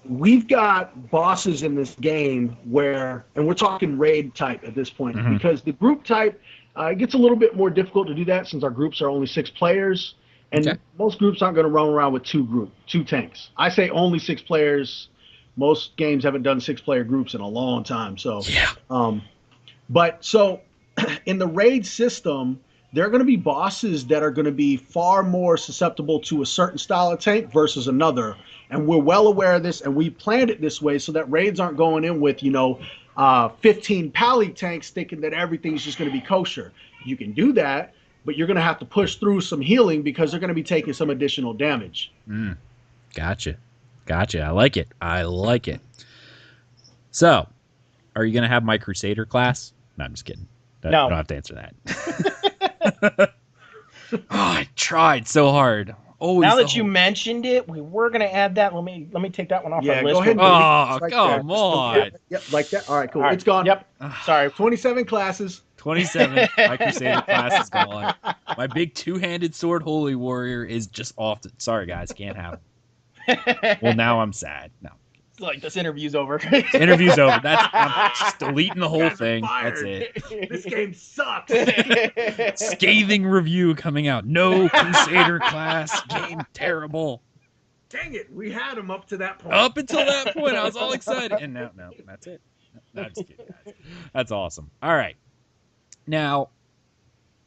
we've got bosses in this game where, and we're talking raid type at this point, because the group type, it gets a little bit more difficult to do that since our groups are only 6 players. And most groups aren't going to run around with two tanks. I say only 6 players. Most games haven't done 6-player groups in a long time. So, but so in the raid system, there are going to be bosses that are going to be far more susceptible to a certain style of tank versus another. And we're well aware of this, and we planned it this way so that raids aren't going in with, 15 pally tanks thinking that everything's just going to be kosher. You can do that, but you're going to have to push through some healing because they're going to be taking some additional damage. Gotcha. I like it. So, are you going to have my Crusader class? No, I'm just kidding. No. You don't have to answer that. Oh, I tried so hard. Oh, Now he's that you mentioned it, we were gonna add that. Let me take that one off Yeah, our go list. ahead and real quick. delete it. Oh, It's right there. come Just delete on. it. Yep, like that. All right, cool. All right. It's gone. Yep. Sorry. 27 classes. 27. My Crusader class is gone. My big two-handed sword holy warrior is just off. Sorry, guys, can't have him. Well, now I'm sad. No. It's like this interview's over. This interview's over. I'm just deleting the whole Guys are thing. That's fired. it. This game sucks. Scathing review coming out. No Crusader class. Game terrible. Dang it, we had him up to that point. Up until that point, I was all excited. And now, no, that's it. No, I'm just kidding, guys. That's awesome. All right. Now,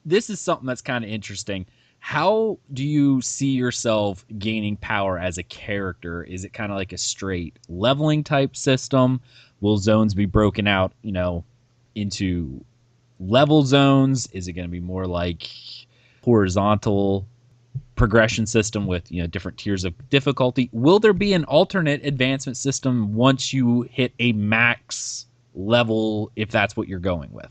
this is something that's kind of interesting. How do you see yourself gaining power as a character? Is it kind of like a straight leveling type system? Will zones be broken out, into level zones? Is it going to be more like horizontal progression system with, different tiers of difficulty? Will there be an alternate advancement system once you hit a max level, if that's what you're going with?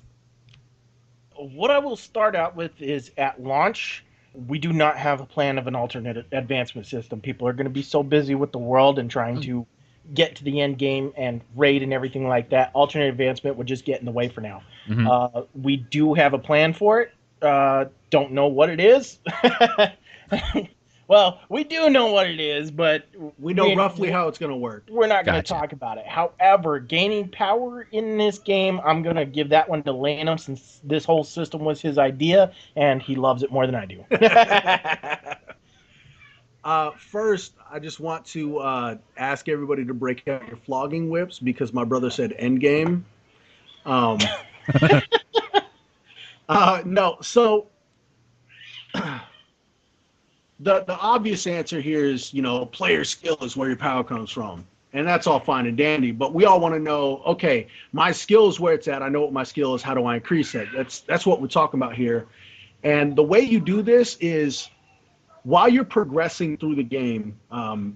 What I will start out with is at launch, we do not have a plan of an alternate advancement system. People are going to be so busy with the world and trying to get to the end game and raid and everything like that. Alternate advancement would just get in the way for now. We do have a plan for it. Don't know what it is. Well, we do know what it is, but We know roughly how it's going to work. we're not going to Gotcha. talk about it. However, gaining power in this game, I'm going to give that one to Layenem since this whole system was his idea, and he loves it more than I do. First, I just want to ask everybody to break out your flogging whips because my brother said end game. No, so the obvious answer here is, player skill is where your power comes from. And that's all fine and dandy, but we all want to know, okay, my skill is where it's at. I know what my skill is. How do I increase it? That's what we're talking about here. And the way you do this is while you're progressing through the game, and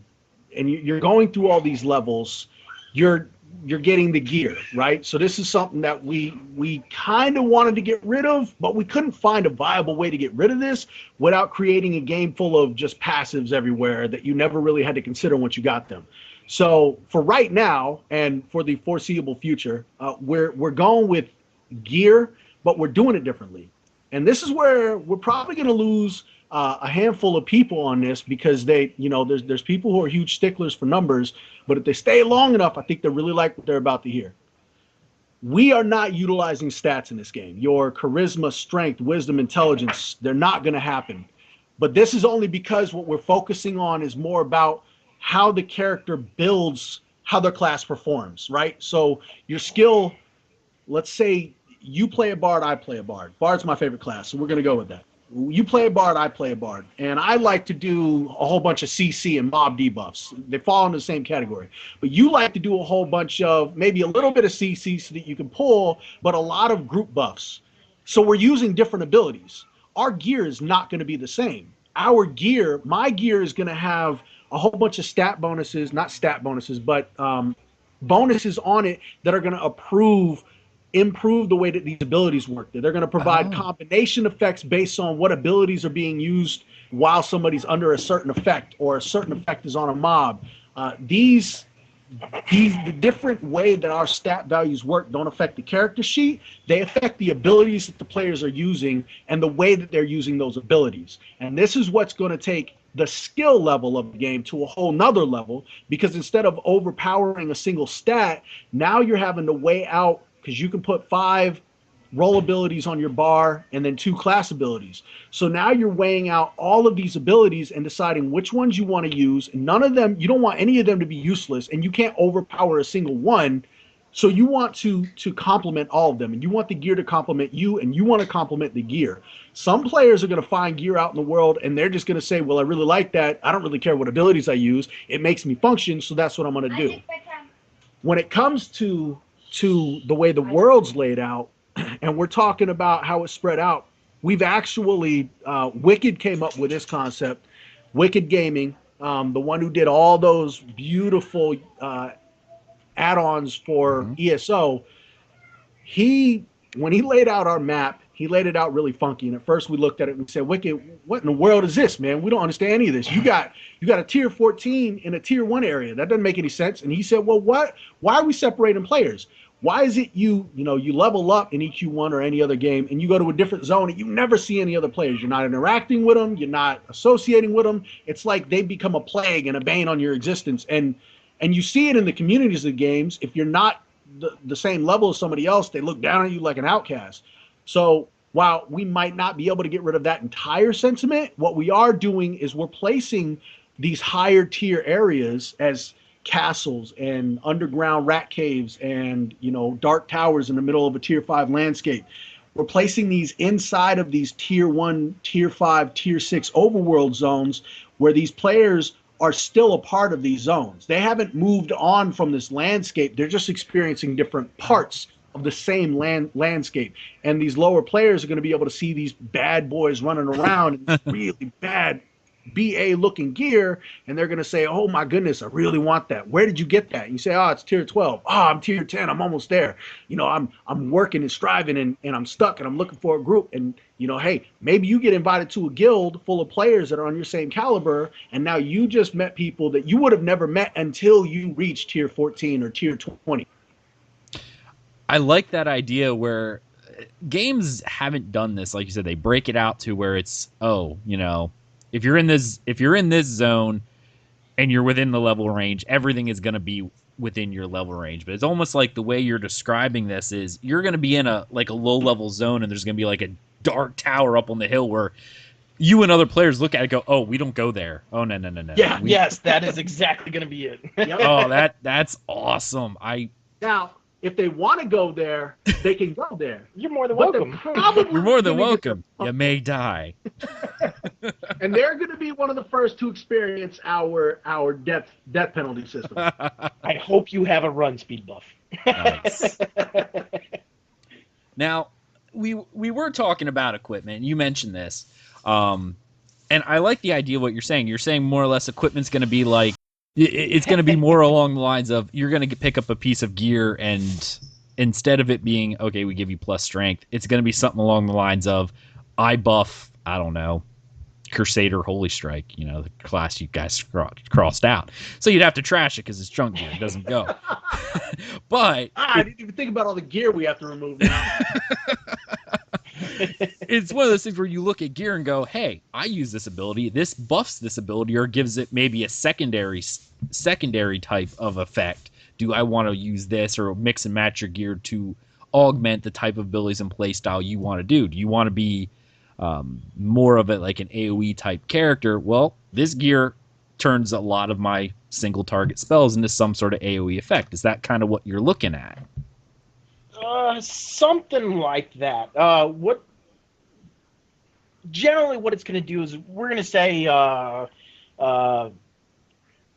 you're going through all these levels, you're getting the gear, right? So this is something that we kind of wanted to get rid of, but we couldn't find a viable way to get rid of this without creating a game full of just passives everywhere that you never really had to consider once you got them. So for right now and for the foreseeable future, we're going with gear, but we're doing it differently. And this is where we're probably going to lose a handful of people on this because there's people who are huge sticklers for numbers, but if they stay long enough, I think they really like what they're about to hear. We are not utilizing stats in this game. Your charisma, strength, wisdom, intelligence, they're not going to happen. But this is only because what we're focusing on is more about how the character builds, how their class performs, right? So your skill, let's say you play a bard, I play a bard. Bard's my favorite class, so we're going to go with that. You play a bard, I play a bard. And I like to do a whole bunch of CC and mob debuffs. They fall in the same category. But you like to do a whole bunch of maybe a little bit of CC so that you can pull, but a lot of group buffs. So we're using different abilities. Our gear is not going to be the same. My gear is going to have a whole bunch of stat bonuses, not stat bonuses, but bonuses on it that are going to improve the way that these abilities work. They're going to provide combination effects based on what abilities are being used while somebody's under a certain effect or a certain effect is on a mob. The different way that our stat values work don't affect the character sheet. They affect the abilities that the players are using and the way that they're using those abilities. And this is what's going to take the skill level of the game to a whole nother level, because instead of overpowering a single stat, now you're having to weigh out, because you can put 5 role abilities on your bar and then 2 class abilities. So now you're weighing out all of these abilities and deciding which ones you want to use. And you don't want any of them to be useless, and you can't overpower a single one. So you want to complement all of them, and you want the gear to complement you, and you want to complement the gear. Some players are going to find gear out in the world, and they're just going to say, well, I really like that. I don't really care what abilities I use. It makes me function, so that's what I'm going to do. When it comes to the way the world's laid out, and we're talking about how it's spread out, we've actually, Wicked came up with this concept. Wicked Gaming, the one who did all those beautiful add-ons for ESO, when he laid out our map, He laid it out really funky. And at first we looked at it and we said, Wicked, what in the world is this, man? We don't understand any of this. You got a tier 14 in a tier 1 area. That doesn't make any sense. And he said, well, what? Why are we separating players? Why is it you level up in EQ1 or any other game and you go to a different zone and you never see any other players? You're not interacting with them. You're not associating with them. It's like they become a plague and a bane on your existence. And you see it in the communities of games. If you're not the same level as somebody else, they look down on you like an outcast. So while we might not be able to get rid of that entire sentiment, what we are doing is we're placing these higher tier areas as castles and underground rat caves and, dark towers in the middle of a tier 5 landscape. We're placing these inside of these tier 1, tier 5, tier 6 overworld zones where these players are still a part of these zones. They haven't moved on from this landscape. They're just experiencing different parts of the same landscape. And these lower players are going to be able to see these bad boys running around in this really bad BA looking gear, and they're going to say, oh my goodness, I really want that. Where did you get that? And you say, oh, it's tier 12. Oh, I'm tier 10. I'm almost there. I'm working and striving and I'm stuck and I'm looking for a group. And, hey, maybe you get invited to a guild full of players that are on your same caliber, and now you just met people that you would have never met until you reach tier 14 or tier 20. I like that idea where games haven't done this. Like you said, they break it out to where it's, if you're in this zone and you're within the level range, everything is going to be within your level range. But it's almost like the way you're describing this is you're going to be in a low level zone, and there's going to be like a dark tower up on the hill where you and other players look at it and go, oh, we don't go there. Oh, no. Yeah, yes, that is exactly going to be it. Oh, that's awesome. Now, if they want to go there, they can go there. You're more than welcome. You're more than welcome. You may die. And they're going to be one of the first to experience our death penalty system. I hope you have a run speed buff. Nice. Now, we were talking about equipment. You mentioned this. And I like the idea of what you're saying. You're saying more or less equipment's going to be like, it's going to be more along the lines of you're going to pick up a piece of gear, and instead of it being, okay, we give you plus strength, it's going to be something along the lines of, I buff, I don't know, Crusader Holy Strike, the class you guys crossed out. So you'd have to trash it because it's junk gear. It doesn't go. But I didn't even think about all the gear we have to remove now. It's one of those things where you look at gear and go, hey, I use this ability. This buffs this ability or gives it maybe a secondary type of effect. Do I want to use this or mix and match your gear to augment the type of abilities and play style you want to do? Do you want to be more of it like an AoE type character? Well, this gear turns a lot of my single target spells into some sort of AoE effect. Is that kind of what you're looking at? Something like that. Generally what it's going to do is we're going to say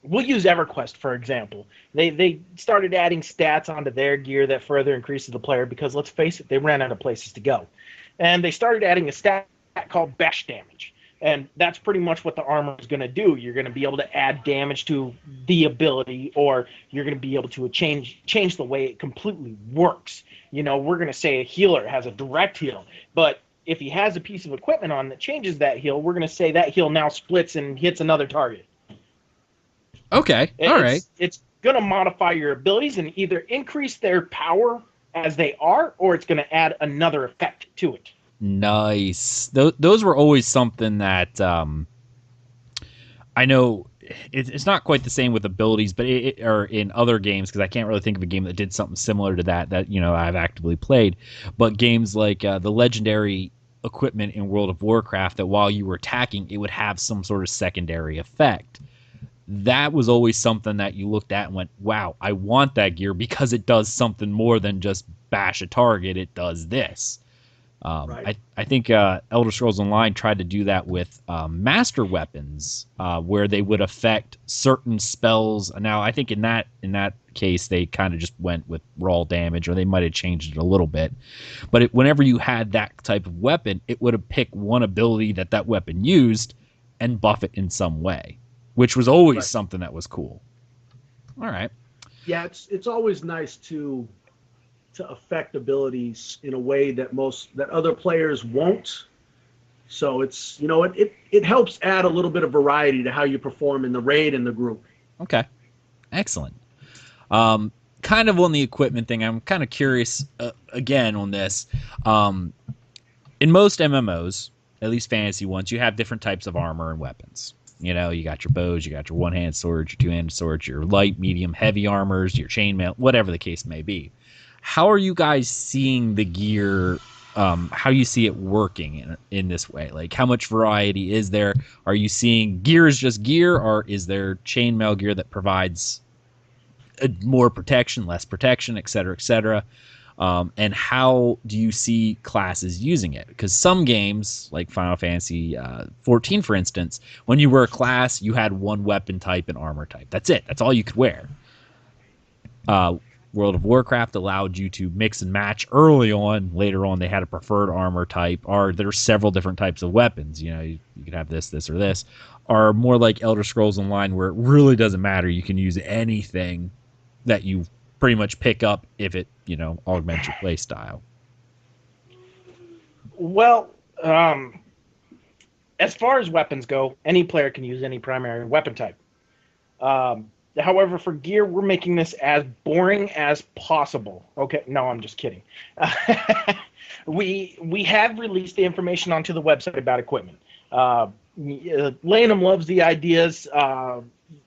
we'll use EverQuest for example. They started adding stats onto their gear that further increases the player because let's face it, they ran out of places to go, and they started adding a stat called bash damage. And that's pretty much what the armor is going to do. You're going to be able to add damage to the ability, or you're going to be able to change the way it completely works. We're going to say a healer has a direct heal, but if he has a piece of equipment on that changes that heal, we're going to say that heal now splits and hits another target. Okay, all right. It's going to modify your abilities and either increase their power as they are, or it's going to add another effect to it. Nice. Those were always something that I know it's not quite the same with abilities, but or in other games, because I can't really think of a game that did something similar to that I've actively played. But games like the legendary equipment in World of Warcraft, that while you were attacking, it would have some sort of secondary effect. That was always something that you looked at and went, wow, I want that gear because it does something more than just bash a target. It does this. Right. I think Elder Scrolls Online tried to do that with master weapons, where they would affect certain spells. Now, I think in that case, they kind of just went with raw damage, or they might have changed it a little bit. But whenever you had that type of weapon, it would have picked one ability that weapon used and buff it in some way, which was always something that was cool. All right. Yeah, it's always nice to to affect abilities in a way that other players won't. So it's, it helps add a little bit of variety to how you perform in the raid and the group. Okay, excellent. Kind of on the equipment thing, I'm kind of curious again on this. In most MMOs, at least fantasy ones, you have different types of armor and weapons. You got your bows, you got your one-handed swords, your two-handed swords, your light, medium, heavy armors, your chainmail, whatever the case may be. How are you guys seeing the gear? How you see it working in this way? Like, how much variety is there? Are you seeing gear is just gear, or is there chainmail gear that provides more protection, less protection, et cetera, et cetera? And how do you see classes using it? Because some games, like Final Fantasy 14, for instance, when you were a class, you had one weapon type and armor type. That's it. That's all you could wear. World of Warcraft allowed you to mix and match early on. Later on, they had a preferred armor type. Or there are several different types of weapons. You could have this, or this. Or more like Elder Scrolls Online, where it really doesn't matter. You can use anything that you pretty much pick up if it, augments your play style. Well, as far as weapons go, any player can use any primary weapon type. However, for gear, we're making this as boring as possible. Okay, no, I'm just kidding. We have released the information onto the website about equipment. Layenem loves the ideas.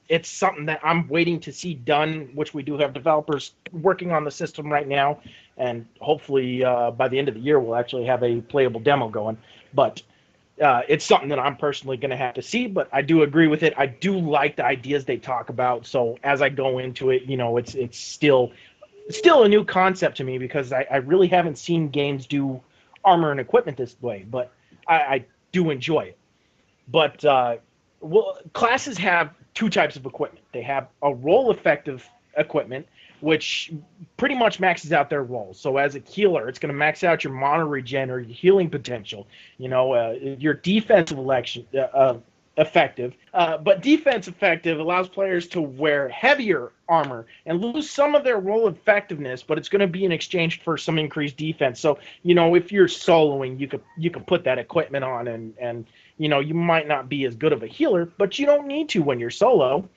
It's something that I'm waiting to see done, which we do have developers working on the system right now, and hopefully by the end of the year we'll actually have a playable demo going. But it's something that I'm personally going to have to see, but I do agree with it. I do like the ideas they talk about. So as I go into it, it's still a new concept to me, because I really haven't seen games do armor and equipment this way, but I do enjoy it. But classes have two types of equipment. They have a role effective equipment, which pretty much maxes out their roles. So as a healer, it's going to max out your mana regen or your healing potential. Your defensive effective. But defense effective allows players to wear heavier armor and lose some of their role effectiveness, but it's going to be in exchange for some increased defense. So, if you're soloing, you could put that equipment on and you might not be as good of a healer, but you don't need to when you're solo.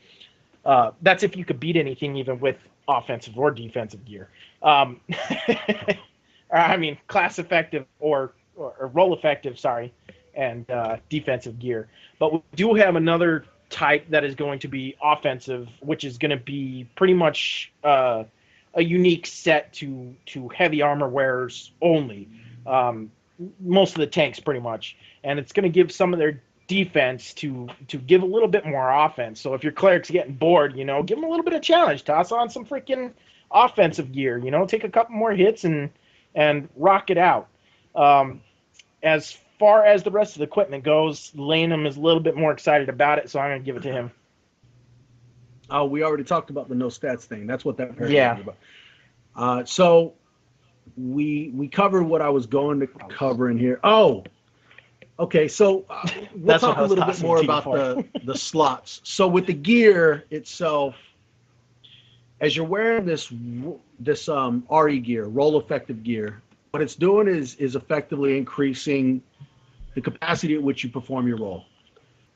That's if you could beat anything, even with offensive or defensive gear. I mean, class effective or role effective, and defensive gear. But we do have another type that is going to be offensive, which is going to be pretty much a unique set to heavy armor wearers only. Most of the tanks, pretty much. And it's going to give some of their defense to give a little bit more offense. So if your cleric's getting bored, give them a little bit of challenge. Toss on some freaking offensive gear, take a couple more hits and rock it out. As far as the rest of the equipment goes, Layenem is a little bit more excited about it, so I'm going to give it to him. Oh, we already talked about the no stats thing. That's what that paragraph is about. So we covered what I was going to cover in here. Oh, okay. So we'll talk a little bit more about the slots. So with the gear itself, as you're wearing this RE gear, role effective gear, what it's doing is effectively increasing the capacity at which you perform your role.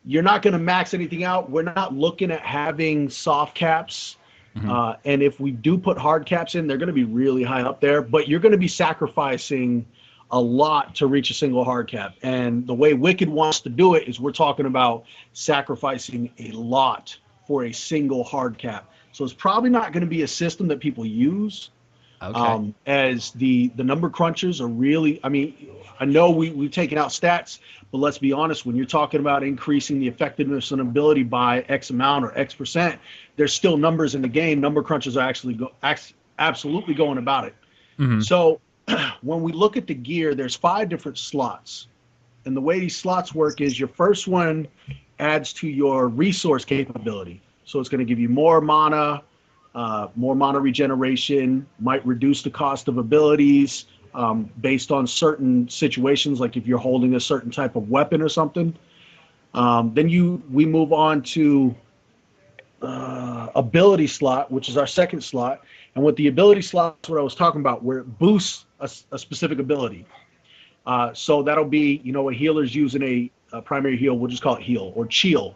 You're not going to max anything out. We're not looking at having soft caps. Mm-hmm. And if we do put hard caps in, they're going to be really high up there, but you're going to be sacrificing a lot to reach a single hard cap. And the way Wicked wants to do it is we're talking about sacrificing a lot for a single hard cap. So it's probably not going to be a system that people use. Okay. As the number crunchers are really, I know we've taken out stats, but let's be honest, when you're talking about increasing the effectiveness and ability by X amount or X percent, there's still numbers in the game. Number crunchers are actually absolutely going about it. Mm-hmm. So when we look at the gear, there's 5 different slots. And the way these slots work is your first one adds to your resource capability. So it's going to give you more mana regeneration, might reduce the cost of abilities based on certain situations, like if you're holding a certain type of weapon or something. Then we move on to ability slot, which is our second slot. And with the ability slot, that's what I was talking about, where it boosts a specific ability. So that'll be, a healer's using a primary heal. We'll just call it heal or chill.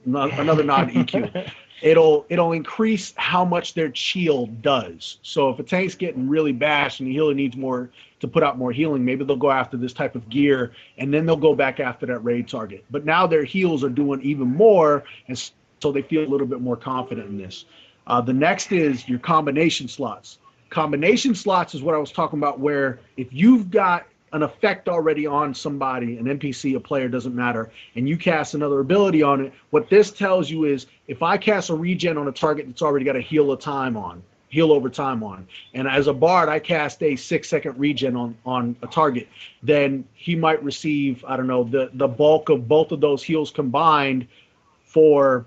Another nod to EQ. It'll increase how much their chill does. So if a tank's getting really bashed and the healer needs more to put out more healing, maybe they'll go after this type of gear and then they'll go back after that raid target. But now their heals are doing even more, and so they feel a little bit more confident in this. The next is your combination slots. Combination slots is what I was talking about, where if you've got an effect already on somebody, an NPC, a player, doesn't matter, and you cast another ability on it, what this tells you is if I cast a regen on a target that's already got a heal over time on, and as a bard I cast a 6-second regen on a target, then he might receive, I don't know, the bulk of both of those heals combined for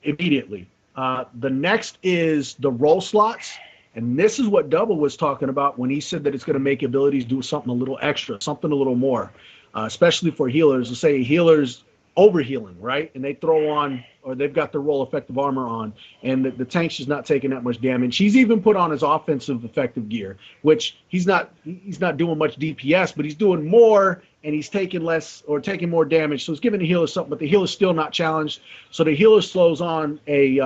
immediately. The next is the roll slots. And this is what Dubah was talking about when he said that it's going to make abilities do something a little extra, something a little more, especially for healers. Let's say healers overhealing, right? And they throw on, or they've got the roll effective armor on, and the tank's just not taking that much damage. He's even put on his offensive effective gear, which he's not doing much DPS, but he's doing more, and he's taking less or taking more damage. So it's giving the healer something, but the healer's still not challenged. So the healer slows on a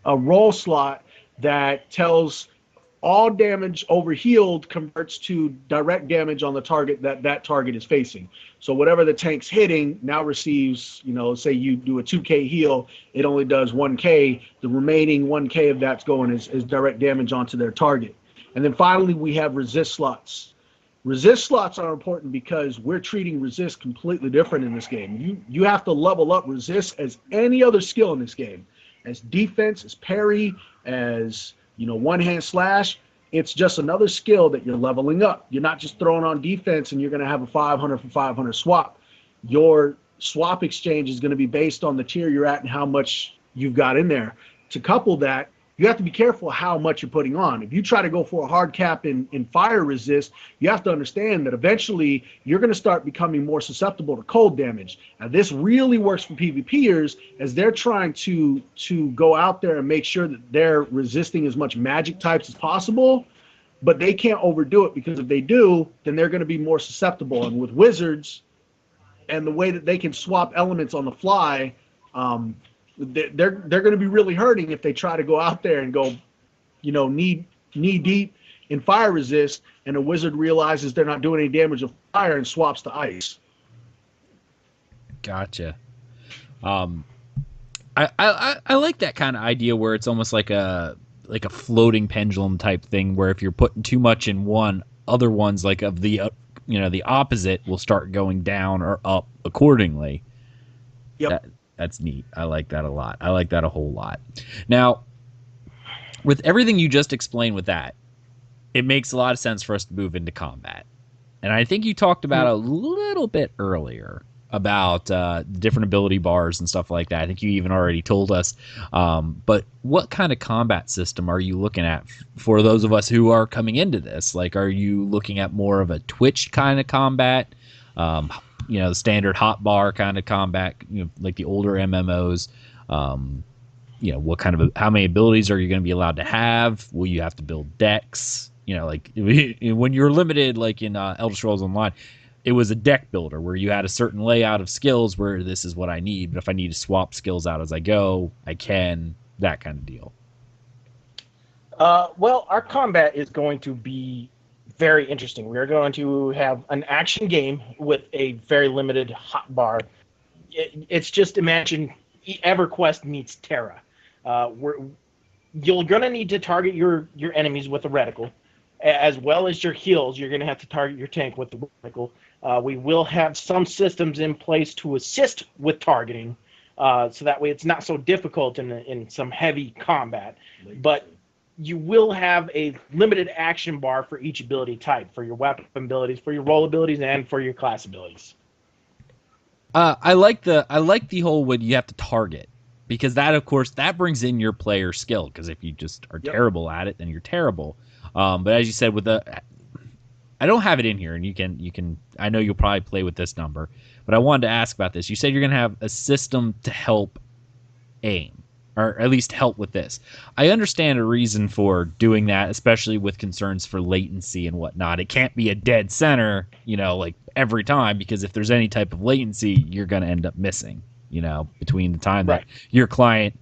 roll slot that tells all damage over healed converts to direct damage on the target that target is facing. So whatever the tank's hitting now receives, say you do a 2K heal, it only does 1K. The remaining 1K of that's going is direct damage onto their target. And then finally, we have resist slots. Resist slots are important because we're treating resist completely different in this game. You have to level up resist as any other skill in this game. As defense, as parry, as one-hand slash. It's just another skill that you're leveling up. You're not just throwing on defense and you're going to have a 500 for 500 swap. Your swap exchange is going to be based on the tier you're at and how much you've got in there. To couple that, you have to be careful how much you're putting on. If you try to go for a hard cap in fire resist, you have to understand that eventually you're going to start becoming more susceptible to cold damage. Now, this really works for PvPers as they're trying to go out there and make sure that they're resisting as much magic types as possible, but they can't overdo it, because if they do, then they're going to be more susceptible. And with wizards and the way that they can swap elements on the fly, they're going to be really hurting if they try to go out there and go, knee deep in fire resist, and a wizard realizes they're not doing any damage with fire and swaps to ice. Gotcha. I like that kind of idea where it's almost like a floating pendulum type thing, where if you're putting too much in one, other ones like of the the opposite will start going down or up accordingly. Yep. That's neat. I like that a lot. I like that a whole lot. Now, with everything you just explained with that, it makes a lot of sense for us to move into combat. And I think you talked about a little bit earlier about different ability bars and stuff like that. I think you even already told us. But what kind of combat system are you looking at for those of us who are coming into this? Like, are you looking at more of a Twitch kind of combat? The standard hotbar kind of combat, like the older MMOs. What kind of how many abilities are you going to be allowed to have? Will you have to build decks? Like when you're limited, like in Elder Scrolls Online, it was a deck builder where you had a certain layout of skills where this is what I need, but if I need to swap skills out as I go, I can. That kind of deal. Well, our combat is going to be very interesting. We are going to have an action game with a very limited hotbar. It's just imagine EverQuest meets Terra. You're going to need to target your enemies with a reticle, as well as your heals. You're going to have to target your tank with the reticle. We will have some systems in place to assist with targeting, so that way it's not so difficult in some heavy combat. But you will have a limited action bar for each ability type, for your weapon abilities, for your roll abilities, and for your class abilities. I like the whole when you have to target, because that, of course, that brings in your player skill. Because if you just are terrible at it, then you're terrible. But as you said, I don't have it in here, and you can. I know you'll probably play with this number, but I wanted to ask about this. You said you're going to have a system to help aim, or at least help with this. I understand a reason for doing that, especially with concerns for latency and whatnot. It can't be a dead center, like every time, because if there's any type of latency, you're going to end up missing, between the time that your client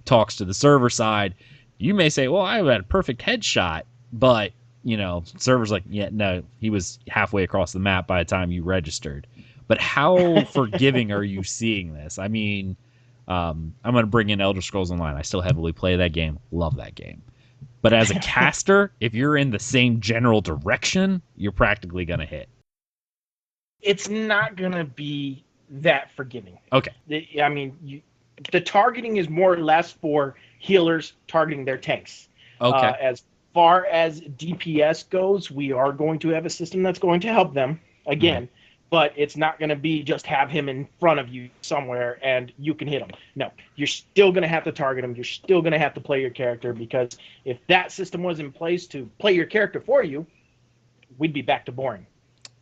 talks to the server side. You may say, well, I had a perfect headshot, but server's like, yeah, no, he was halfway across the map by the time you registered. But how forgiving are you seeing this? I mean, I'm going to bring in Elder Scrolls Online. I still heavily play that game. Love that game. But as a caster, if you're in the same general direction, you're practically going to hit. It's not going to be that forgiving. Okay. I mean, the targeting is more or less for healers targeting their tanks. Okay. As far as DPS goes, we are going to have a system that's going to help them again, but it's not going to be just have him in front of you somewhere and you can hit him. No, you're still going to have to target him. You're still going to have to play your character, because if that system was in place to play your character for you, we'd be back to boring.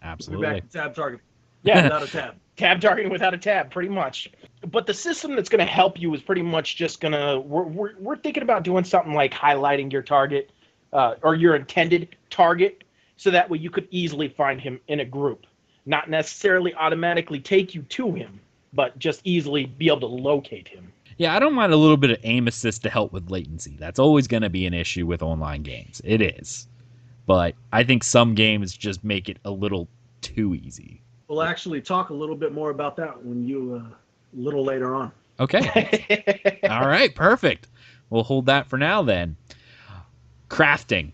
Absolutely. We'll be back to tab targeting. Yeah, without a tab. Tab targeting without a tab, pretty much. But the system that's going to help you is pretty much just going to, we're thinking about doing something like highlighting your target or your intended target, so that way you could easily find him in a group. Not necessarily automatically take you to him, but just easily be able to locate him. Yeah, I don't mind a little bit of aim assist to help with latency. That's always going to be an issue with online games. It is. But I think some games just make it a little too easy. We'll actually talk a little bit more about that when a little later on. Okay. All right, perfect. We'll hold that for now then. Crafting.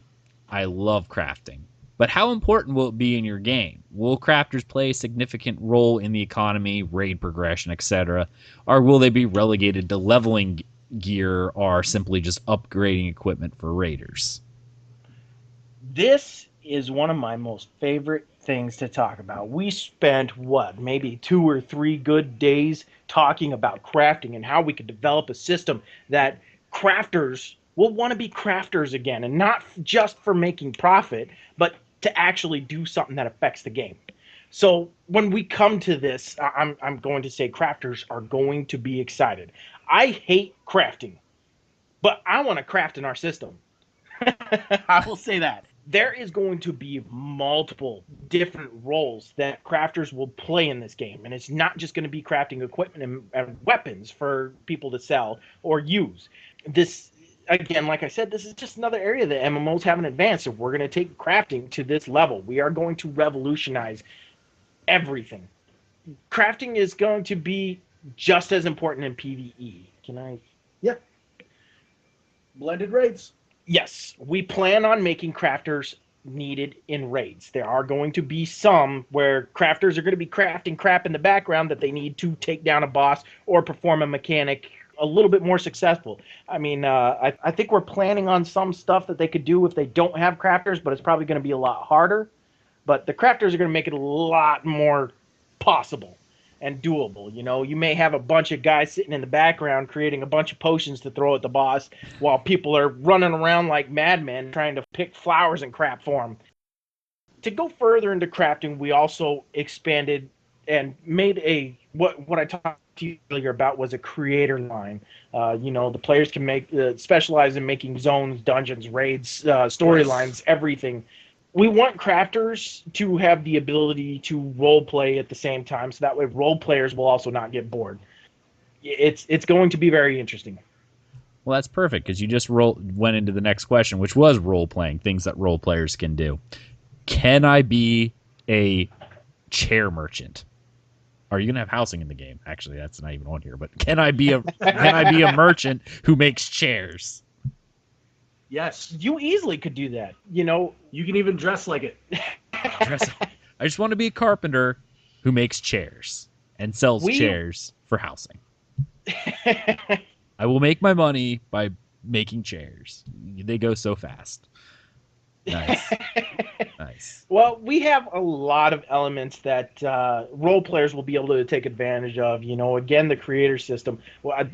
I love crafting. But how important will it be in your game? Will crafters play a significant role in the economy, raid progression, etc.? Or will they be relegated to leveling gear or simply just upgrading equipment for raiders? This is one of my most favorite things to talk about. We spent, maybe 2 or 3 good days talking about crafting and how we could develop a system that crafters will want to be crafters again, and not just for making profit, but to actually do something that affects the game. So when we come to this, I'm going to say crafters are going to be excited. I hate crafting, but I want to craft in our system. I will say that. There is going to be multiple different roles that crafters will play in this game. And it's not just going to be crafting equipment and weapons for people to sell or use. This, again, like I said, this is just another area that MMOs haven't advanced. So we're going to take crafting to this level. We are going to revolutionize everything. Crafting is going to be just as important in PvE. Can I? Yeah. Blended raids. Yes, we plan on making crafters needed in raids. There are going to be some where crafters are going to be crafting crap in the background that they need to take down a boss or perform a mechanic a little bit more successful. I mean, I think we're planning on some stuff that they could do if they don't have crafters, but it's probably going to be a lot harder. But the crafters are going to make it a lot more possible and doable. You may have a bunch of guys sitting in the background creating a bunch of potions to throw at the boss while people are running around like madmen trying to pick flowers and crap for them. To go further into crafting, we also expanded and made what I talked to you earlier about was a creator line. The players can specialize in making zones, dungeons, raids, storylines, everything. We want crafters to have the ability to role play at the same time, so that way role players will also not get bored. It's going to be very interesting. Well, that's perfect, because you just went into the next question, which was role playing, things that role players can do. Can I be a chair merchant? Are you gonna have housing in the game? Actually, that's not even on here. But can I be a merchant who makes chairs? Yes. You easily could do that. You can even dress like it. I just want to be a carpenter who makes chairs and sells chairs for housing. I will make my money by making chairs. They go so fast. Nice. Nice. Well, we have a lot of elements that role players will be able to take advantage of. Again, the creator system.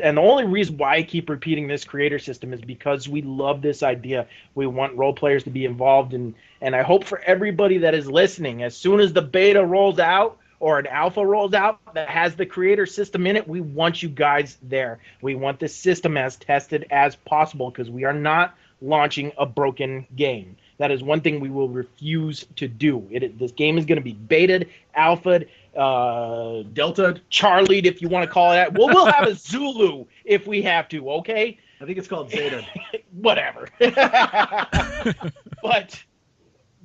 And the only reason why I keep repeating this creator system is because we love this idea. We want role players to be involved, and I hope for everybody that is listening, as soon as the beta rolls out, or an alpha rolls out that has the creator system in it, we want you guys there. We want this system as tested as possible because we are not launching a broken game. That is one thing we will refuse to do. This game is going to be betaed, alphaed, Delta. Charlied, if you want to call it that. We'll have a Zulu if we have to, okay? I think it's called Zeta. Whatever.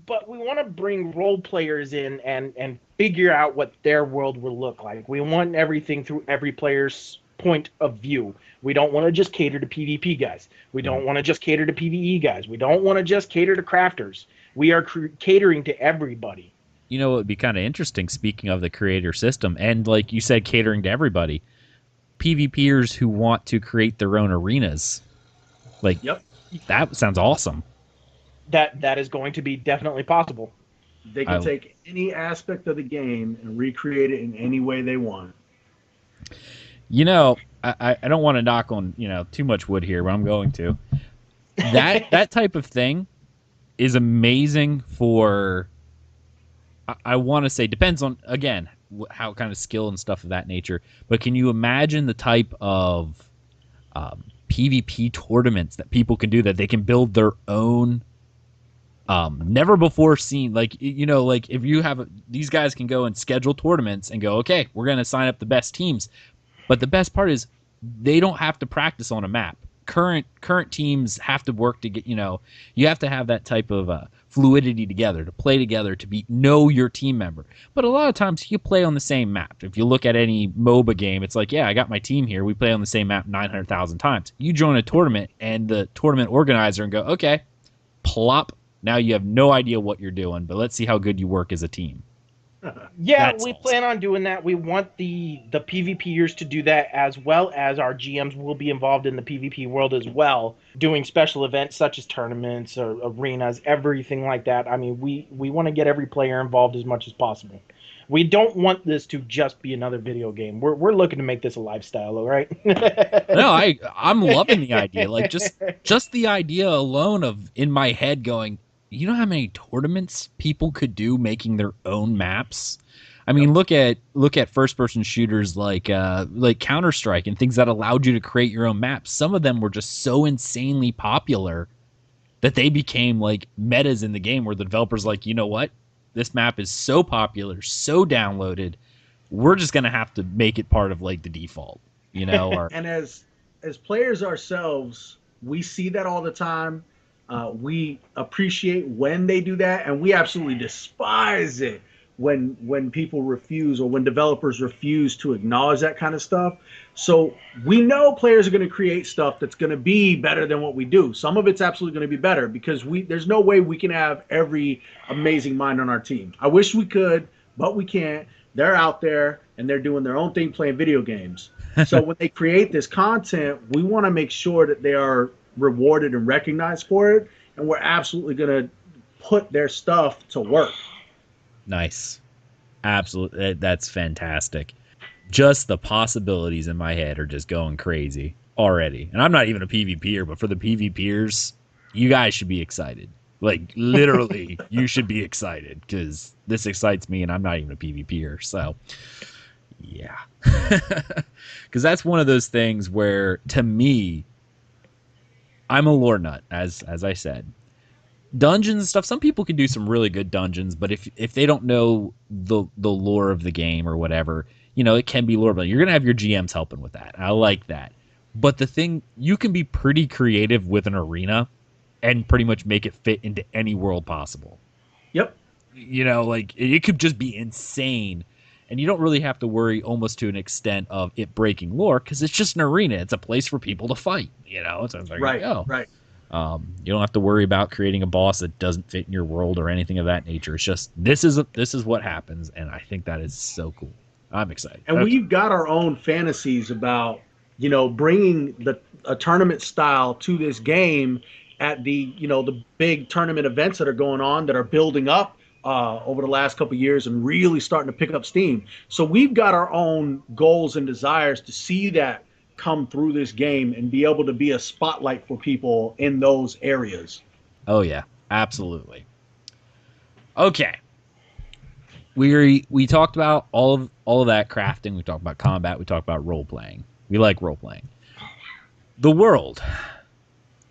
But we want to bring role players in and figure out what their world will look like. We want everything through every player's point of view. We don't want to just cater to PvP guys. We don't want to just cater to PvE guys. We don't want to just cater to crafters. We are catering to everybody. You know, it would be kind of interesting, speaking of the creator system, and like you said, catering to everybody. PvPers who want to create their own arenas. Like, Yep. That sounds awesome. That is going to be definitely possible. They can take any aspect of the game and recreate it in any way they want. You know, I don't want to knock on, too much wood here, but I'm going to. That type of thing is amazing for, I want to say, depends on, again, how kind of skill and stuff of that nature. But can you imagine the type of PvP tournaments that people can do, that they can build their own never before seen, like if you have these guys can go and schedule tournaments and go, okay, we're going to sign up the best teams. But the best part is they don't have to practice on a map. Current teams have to work to get, you have to have that type of fluidity together, to play together, to know your team member. But a lot of times you play on the same map. If you look at any MOBA game, it's like, yeah, I got my team here. We play on the same map 900,000 times. You join a tournament and the tournament organizer and go, okay, plop. Now you have no idea what you're doing, but let's see how good you work as a team. Yeah, That's we awesome. plan on doing that. We want the PvPers to do that, as well as our GMs will be involved in the PvP world as well, doing special events such as tournaments or arenas, everything like that. I mean, we want to get every player involved as much as possible. We don't want this to just be another video game. We're looking to make this a lifestyle, all right? No, I'm loving the idea. Like just the idea alone of in my head going, you know how many tournaments people could do making their own maps? I mean, look at first person shooters like Counter-Strike and things that allowed you to create your own maps. Some of them were just so insanely popular that they became like metas in the game, where the developers like, you know what? This map is so popular, so downloaded, we're just going to have to make it part of like the default, or And as players ourselves, we see that all the time. We appreciate when they do that, and we absolutely despise it when people refuse, or when developers refuse to acknowledge that kind of stuff. So we know players are going to create stuff that's going to be better than what we do. Some of it's absolutely going to be better, because there's no way we can have every amazing mind on our team. I wish we could, but we can't. They're out there and they're doing their own thing, playing video games. So when they create this content, we want to make sure that they are rewarded and recognized for it, and we're absolutely going to put their stuff to work. Nice. Absolutely. That's fantastic. Just the possibilities in my head are just going crazy already. And I'm not even a PvPer, but for the PvPers, you guys should be excited. Like, literally, you should be excited, because this excites me, and I'm not even a PvPer. So, yeah. Because that's one of those things where, to me, I'm a lore nut, as I said. Dungeons and stuff, some people can do some really good dungeons, but if they don't know the lore of the game or whatever, it can be lore, but you're going to have your GMs helping with that. I like that. But the thing, you can be pretty creative with an arena and pretty much make it fit into any world possible. Yep. Like, it could just be insane, and you don't really have to worry, almost to an extent, of it breaking lore, because it's just an arena. It's a place for people to fight, so it's like, right. You don't have to worry about creating a boss that doesn't fit in your world or anything of that nature. It's just, this is what happens, and I think that is so cool. I'm excited. And we've got our own fantasies about, bringing a tournament style to this game at the big tournament events that are going on, that are building up over the last couple of years and really starting to pick up steam. So we've got our own goals and desires to see that come through this game and be able to be a spotlight for people in those areas. Oh yeah, absolutely. Okay. we talked about all of that crafting. We talked about combat. We talked about role playing. We like role playing. The world.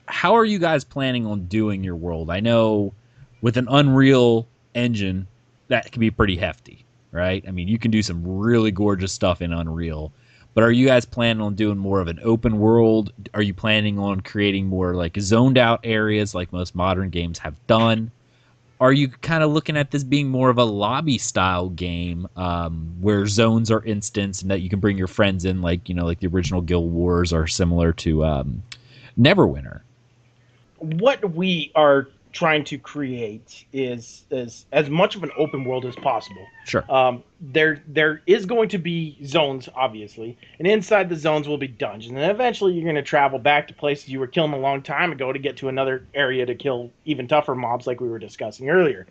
How are you guys planning on doing your world? I know with an Unreal engine, that can be pretty hefty, right? I mean, you can do some really gorgeous stuff in Unreal. But are you guys planning on doing more of an open world? Are you planning on creating more like zoned out areas like most modern games have done? Are you kind of looking at this being more of a lobby style game where zones are instanced and that you can bring your friends in like, like the original Guild Wars are similar to Neverwinter? What we are trying to create is as much of an open world as possible. Sure. There is going to be zones, obviously, and inside the zones will be dungeons. And eventually you're going to travel back to places you were killing a long time ago to get to another area to kill even tougher mobs like we were discussing earlier.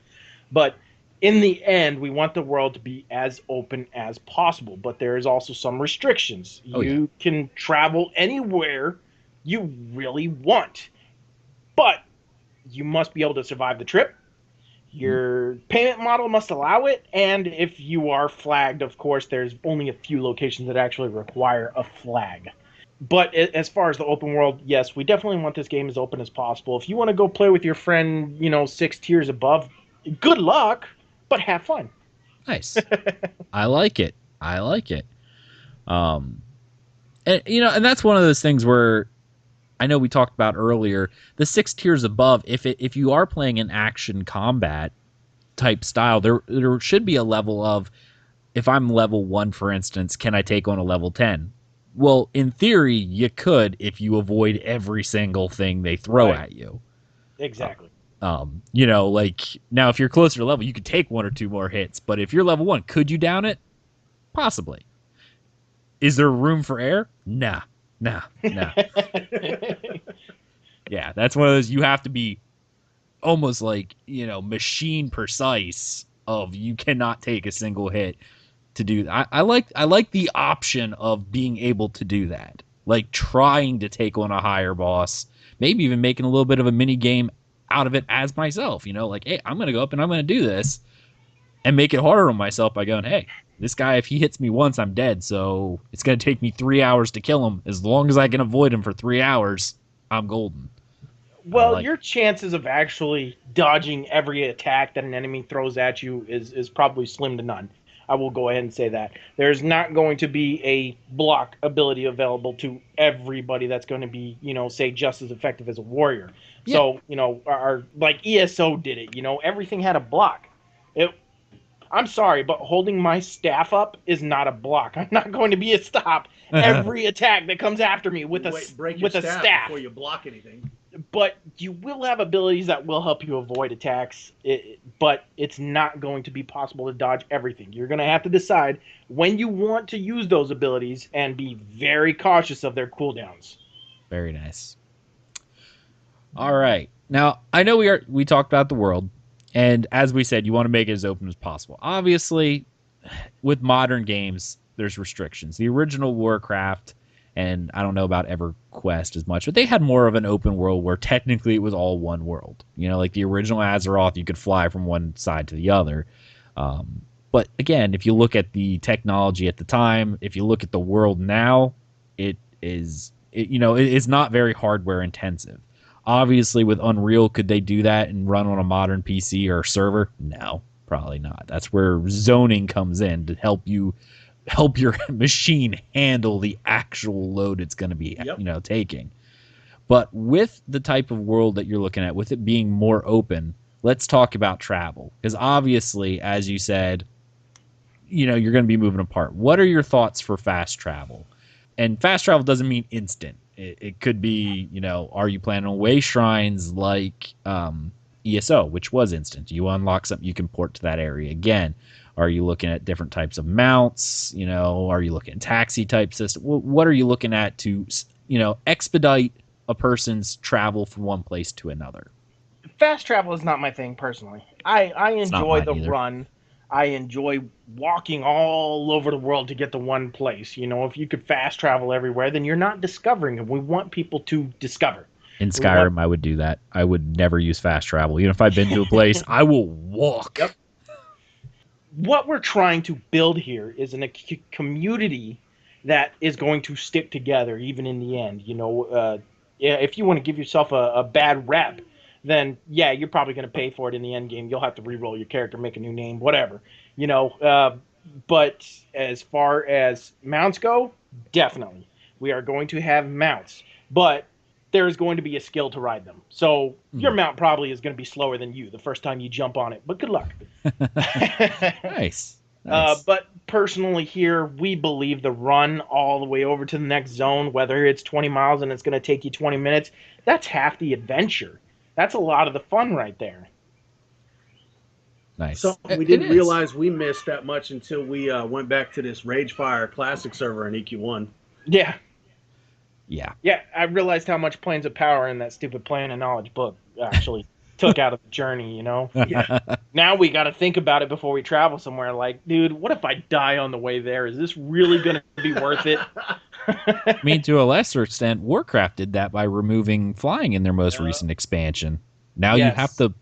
But in the end, we want the world to be as open as possible. But there is also some restrictions. You can travel anywhere you really want. But you must be able to survive the trip. Your payment model must allow it. And if you are flagged, of course, there's only a few locations that actually require a flag. But as far as the open world, yes, we definitely want this game as open as possible. If you want to go play with your friend, 6 tiers above, good luck, but have fun. Nice. I like it. And that's one of those things where I know we talked about earlier, the 6 tiers above, if you are playing an action combat type style, there should be a level of, if I'm level 1, for instance, can I take on a level 10? Well, in theory, you could if you avoid every single thing they throw at you. Exactly. Like, now if you're closer to level, you could take 1 or 2 more hits, but if you're level 1, could you down it? Possibly. Is there room for error? Nah. Yeah, that's one of those, you have to be almost like, machine precise of you cannot take a single hit to do that. I like the option of being able to do that. Like trying to take on a higher boss, maybe even making a little bit of a mini game out of it as myself, like, hey, I'm going to go up and I'm going to do this and make it harder on myself by going, hey, this guy, if he hits me once, I'm dead. So it's going to take me 3 hours to kill him. As long as I can avoid him for 3 hours, I'm golden. Well, your chances of actually dodging every attack that an enemy throws at you is probably slim to none. I will go ahead and say that. There's not going to be a block ability available to everybody that's going to be, say, just as effective as a warrior. Yeah. So, our like ESO did it. Everything had a block. I'm sorry, but holding my staff up is not a block. I'm not going to be a stop every attack that comes after me with a staff before you block anything. But you will have abilities that will help you avoid attacks, but it's not going to be possible to dodge everything. You're going to have to decide when you want to use those abilities and be very cautious of their cooldowns. Very nice. All right. Now, I know we talked about the world. And as we said, you want to make it as open as possible. Obviously, with modern games, there's restrictions. The original Warcraft, and I don't know about EverQuest as much, but they had more of an open world where technically it was all one world. Like the original Azeroth, you could fly from one side to the other. But again, if you look at the technology at the time, if you look at the world now, it is not very hardware intensive. Obviously, with Unreal, could they do that and run on a modern PC or server? No, probably not. That's where zoning comes in to help your machine handle the actual load it's going to be, taking. But with the type of world that you're looking at, with it being more open, let's talk about travel. Because obviously, as you said, you're going to be moving apart. What are your thoughts for fast travel? And fast travel doesn't mean instant. It could be, are you planning on way shrines like ESO, which was instant? You unlock something, you can port to that area again. Are you looking at different types of mounts? Are you looking at taxi type system? What are you looking at to, expedite a person's travel from one place to another? Fast travel is not my thing personally. I enjoy the run. I enjoy walking all over the world to get to one place. If you could fast travel everywhere, then you're not discovering it. We want people to discover. In Skyrim, I would do that. I would never use fast travel. If I've been to a place, I will walk. Yep. what we're trying to build here is community that is going to stick together even in the end. Yeah, if you want to give yourself a bad rep, then yeah, you're probably going to pay for it in the end game. You'll have to re-roll your character, make a new name, whatever. You know, but as far as mounts go, definitely we are going to have mounts, but there is going to be a skill to ride them. So your mount probably is going to be slower than you the first time you jump on it, but good luck. Nice. But personally here, we believe the run all the way over to the next zone, whether it's 20 miles and it's going to take you 20 minutes, that's half the adventure. That's a lot of the fun right there. Nice. So we didn't realize we missed that much until we went back to this Ragefire Classic server in EQ1. Yeah. Yeah. Yeah, I realized how much Planes of Power in that stupid Plan of Knowledge book actually took out of the journey, you know? Yeah. Now we got to think about it before we travel somewhere. Like, dude, what if I die on the way there? Is this really going to be worth it? I mean, to a lesser extent, Warcraft did that by removing flying in their most recent expansion. Now you have to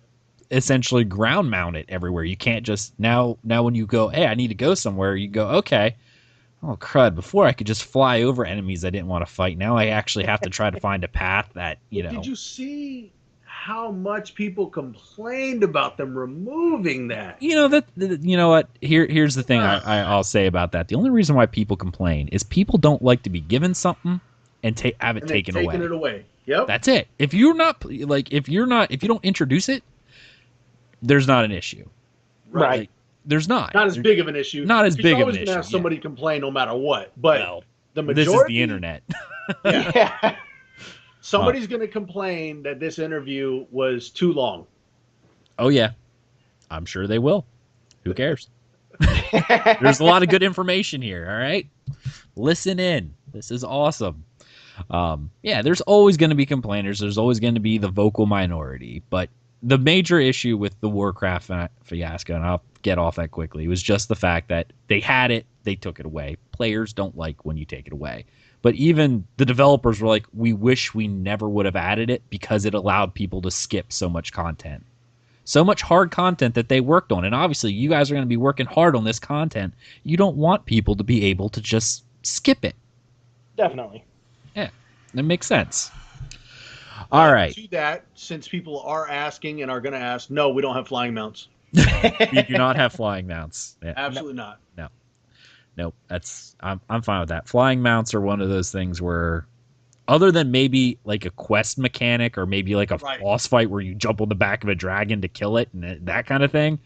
essentially ground mount it everywhere. You can't just now when you go, hey, I need to go somewhere, you go, okay. Oh, crud. Before I could just fly over enemies I didn't want to fight. Now I actually have to try to find a path that, you know. Did you see how much people complained about them removing that? You know, you know what? Here's the thing I'll say about that. The only reason why people complain is people don't like to be given something and have it taken away. Taking it away. Yep. That's it. If you don't introduce it, there's not an issue. Right. Like, there's not. Not as big of an issue. Not as big of an issue. You're always going to have somebody complain no matter what. But the majority... This is the internet. Yeah. Somebody's going to complain that this interview was too long. Oh, yeah. I'm sure they will. Who cares? There's a lot of good information here, all right? Listen in. This is awesome. Yeah, there's always going to be complainers. There's always going to be the vocal minority. But the major issue with the Warcraft fiasco, and I'll get off that quickly, was just the fact that they had it, they took it away. Players don't like when you take it away. But even the developers were like, we wish we never would have added it because it allowed people to skip so much content. So much hard content that they worked on. And obviously, you guys are going to be working hard on this content. You don't want people to be able to just skip it. Definitely. Yeah, that makes sense. All right. To that, since people are asking and are going to ask, no, we don't have flying mounts. We do not have flying mounts. Yeah. Absolutely not. Nope. I'm fine with that. Flying mounts are one of those things where, other than maybe like a quest mechanic or maybe like a boss fight where you jump on the back of a dragon to kill it and that kind of thing,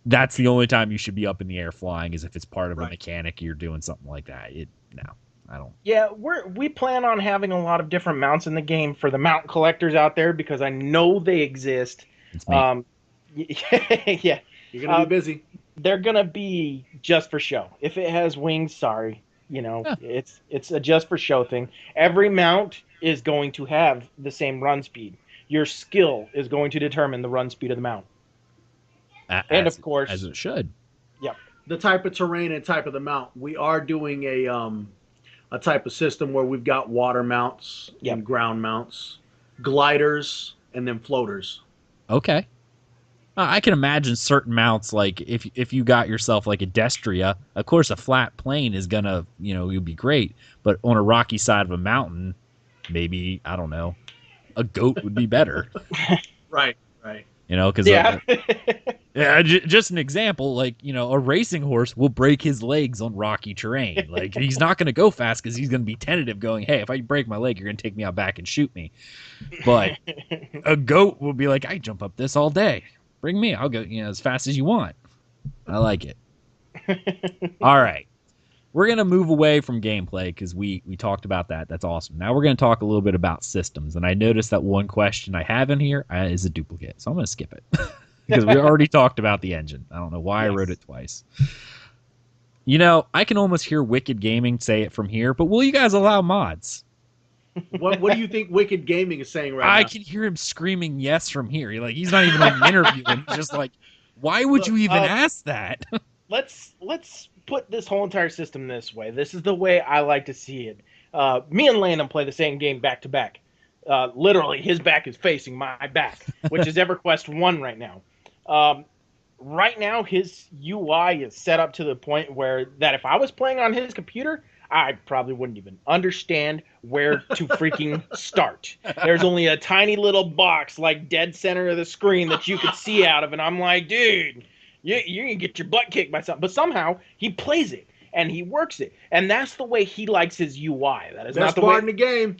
that's the only time you should be up in the air flying, is if it's part of a mechanic, you're doing something like that. I don't. Yeah, we plan on having a lot of different mounts in the game for the mount collectors out there, because I know they exist. It's me. Yeah. You're going to be busy. They're going to be just for show. If it has wings, sorry. You know, it's a just for show thing. Every mount is going to have the same run speed. Your skill is going to determine the run speed of the mount. And of course, as it should. Yep. The type of terrain and type of the mount. We are doing a type of system where we've got water mounts and ground mounts, gliders, and then floaters. Okay. I can imagine certain mounts, like if you got yourself like a Destria, of course a flat plane is gonna, you'll be great. But on a rocky side of a mountain, maybe, I don't know, a goat would be better. Right. Because just an example, like, a racing horse will break his legs on rocky terrain. Like, he's not going to go fast because he's going to be tentative going, hey, if I break my leg, you're going to take me out back and shoot me. But a goat will be like, I jump up this all day. Bring me. I'll go, as fast as you want. I like it. All right. We're going to move away from gameplay because we talked about that. That's awesome. Now we're going to talk a little bit about systems. And I noticed that one question I have in here is a duplicate. So I'm going to skip it because we already talked about the engine. I don't know why I wrote it twice. I can almost hear Wicked Gaming say it from here, but will you guys allow mods? What do you think Wicked Gaming is saying right now? I can hear him screaming yes from here. He's not even on the interview. And he's just like, why would you even ask that? Let's put this whole entire system this way. This is the way I like to see it. Me and Layenem play the same game back to back. Literally, his back is facing my back, which is EverQuest 1 right now. right now his UI is set up to the point where that if I was playing on his computer, I probably wouldn't even understand where to freaking start. There's only a tiny little box like dead center of the screen that you could see out of, and I'm like, dude, you're gonna get your butt kicked by something. But somehow he plays it and he works it, and that's the way he likes his UI. That is Best not the part way in the game.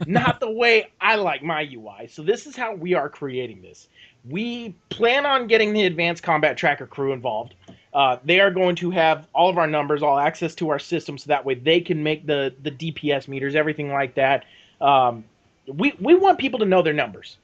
not the way I like my UI. So this is how we are creating this. We plan on getting the advanced combat tracker crew involved. They are going to have all of our numbers, all access to our system, so that way they can make the DPS meters, everything like that. We want people to know their numbers.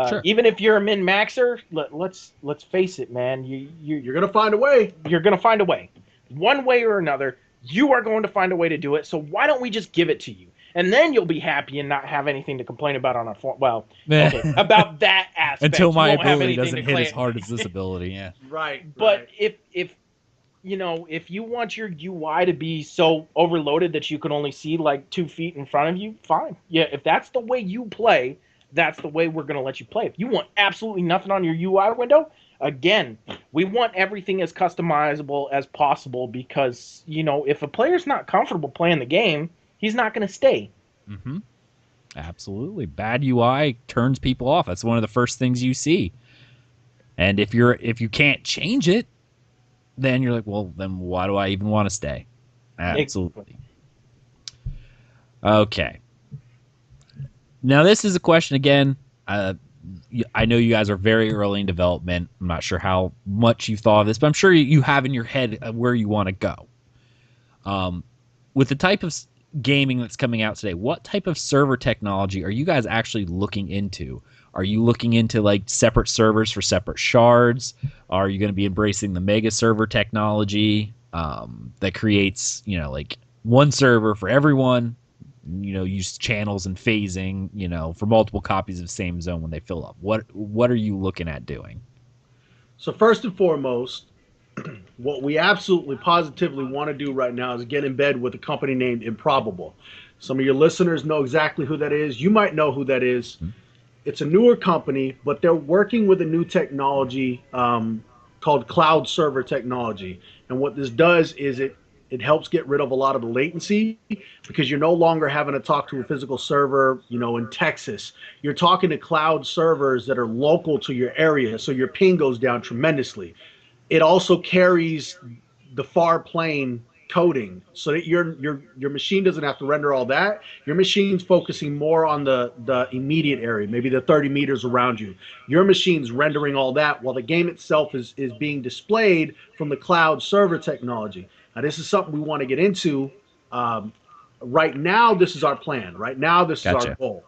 Sure. Even if you're a min maxer, let's face it, man. You're gonna find a way. You're gonna find a way, one way or another. You are going to find a way to do it. So why don't we just give it to you? And then you'll be happy and not have anything to complain about on our form. Well, okay, about that aspect. Until my you won't have ability anything doesn't to hit claim. as hard as this ability, yeah. Right. But right. if you know, if you want your UI to be so overloaded that you can only see like 2 feet in front of you, fine. Yeah, if that's the way you play, that's the way we're going to let you play. If you want absolutely nothing on your UI window, again, we want everything as customizable as possible because, you know, if a player's not comfortable playing the game, he's not going to stay. Mm-hmm. Absolutely. Bad UI turns people off. That's one of the first things you see. And if you can't change it, then you're like, well, then why do I even want to stay? Absolutely. Okay. Now, this is a question again. I know you guys are very early in development. I'm not sure how much you've thought of this, but I'm sure you have in your head where you want to go. With the type of gaming that's coming out today, what type of server technology are you guys actually looking into? Are you looking into like separate servers for separate shards? Are you going to be embracing the mega server technology that creates, you know, like one server for everyone? You know, use channels and phasing, you know, for multiple copies of the same zone when they fill up. What are you looking at doing? So first and foremost, what we absolutely positively want to do right now is get in bed with a company named Improbable. Some of your listeners know exactly who that is. You might know who that is. Mm-hmm. It's a newer company, but they're working with a new technology called cloud server technology. And what this does is it helps get rid of a lot of the latency because you're no longer having to talk to a physical server, you know, in Texas. You're talking to cloud servers that are local to your area, so your ping goes down tremendously. It also carries the far plane coding so that your machine doesn't have to render all that. Your machine's focusing more on the immediate area, maybe the 30 meters around you. Your machine's rendering all that while the game itself is being displayed from the cloud server technology. Now, this is something we want to get into. Right now, this is our plan. Right now, this is our goal.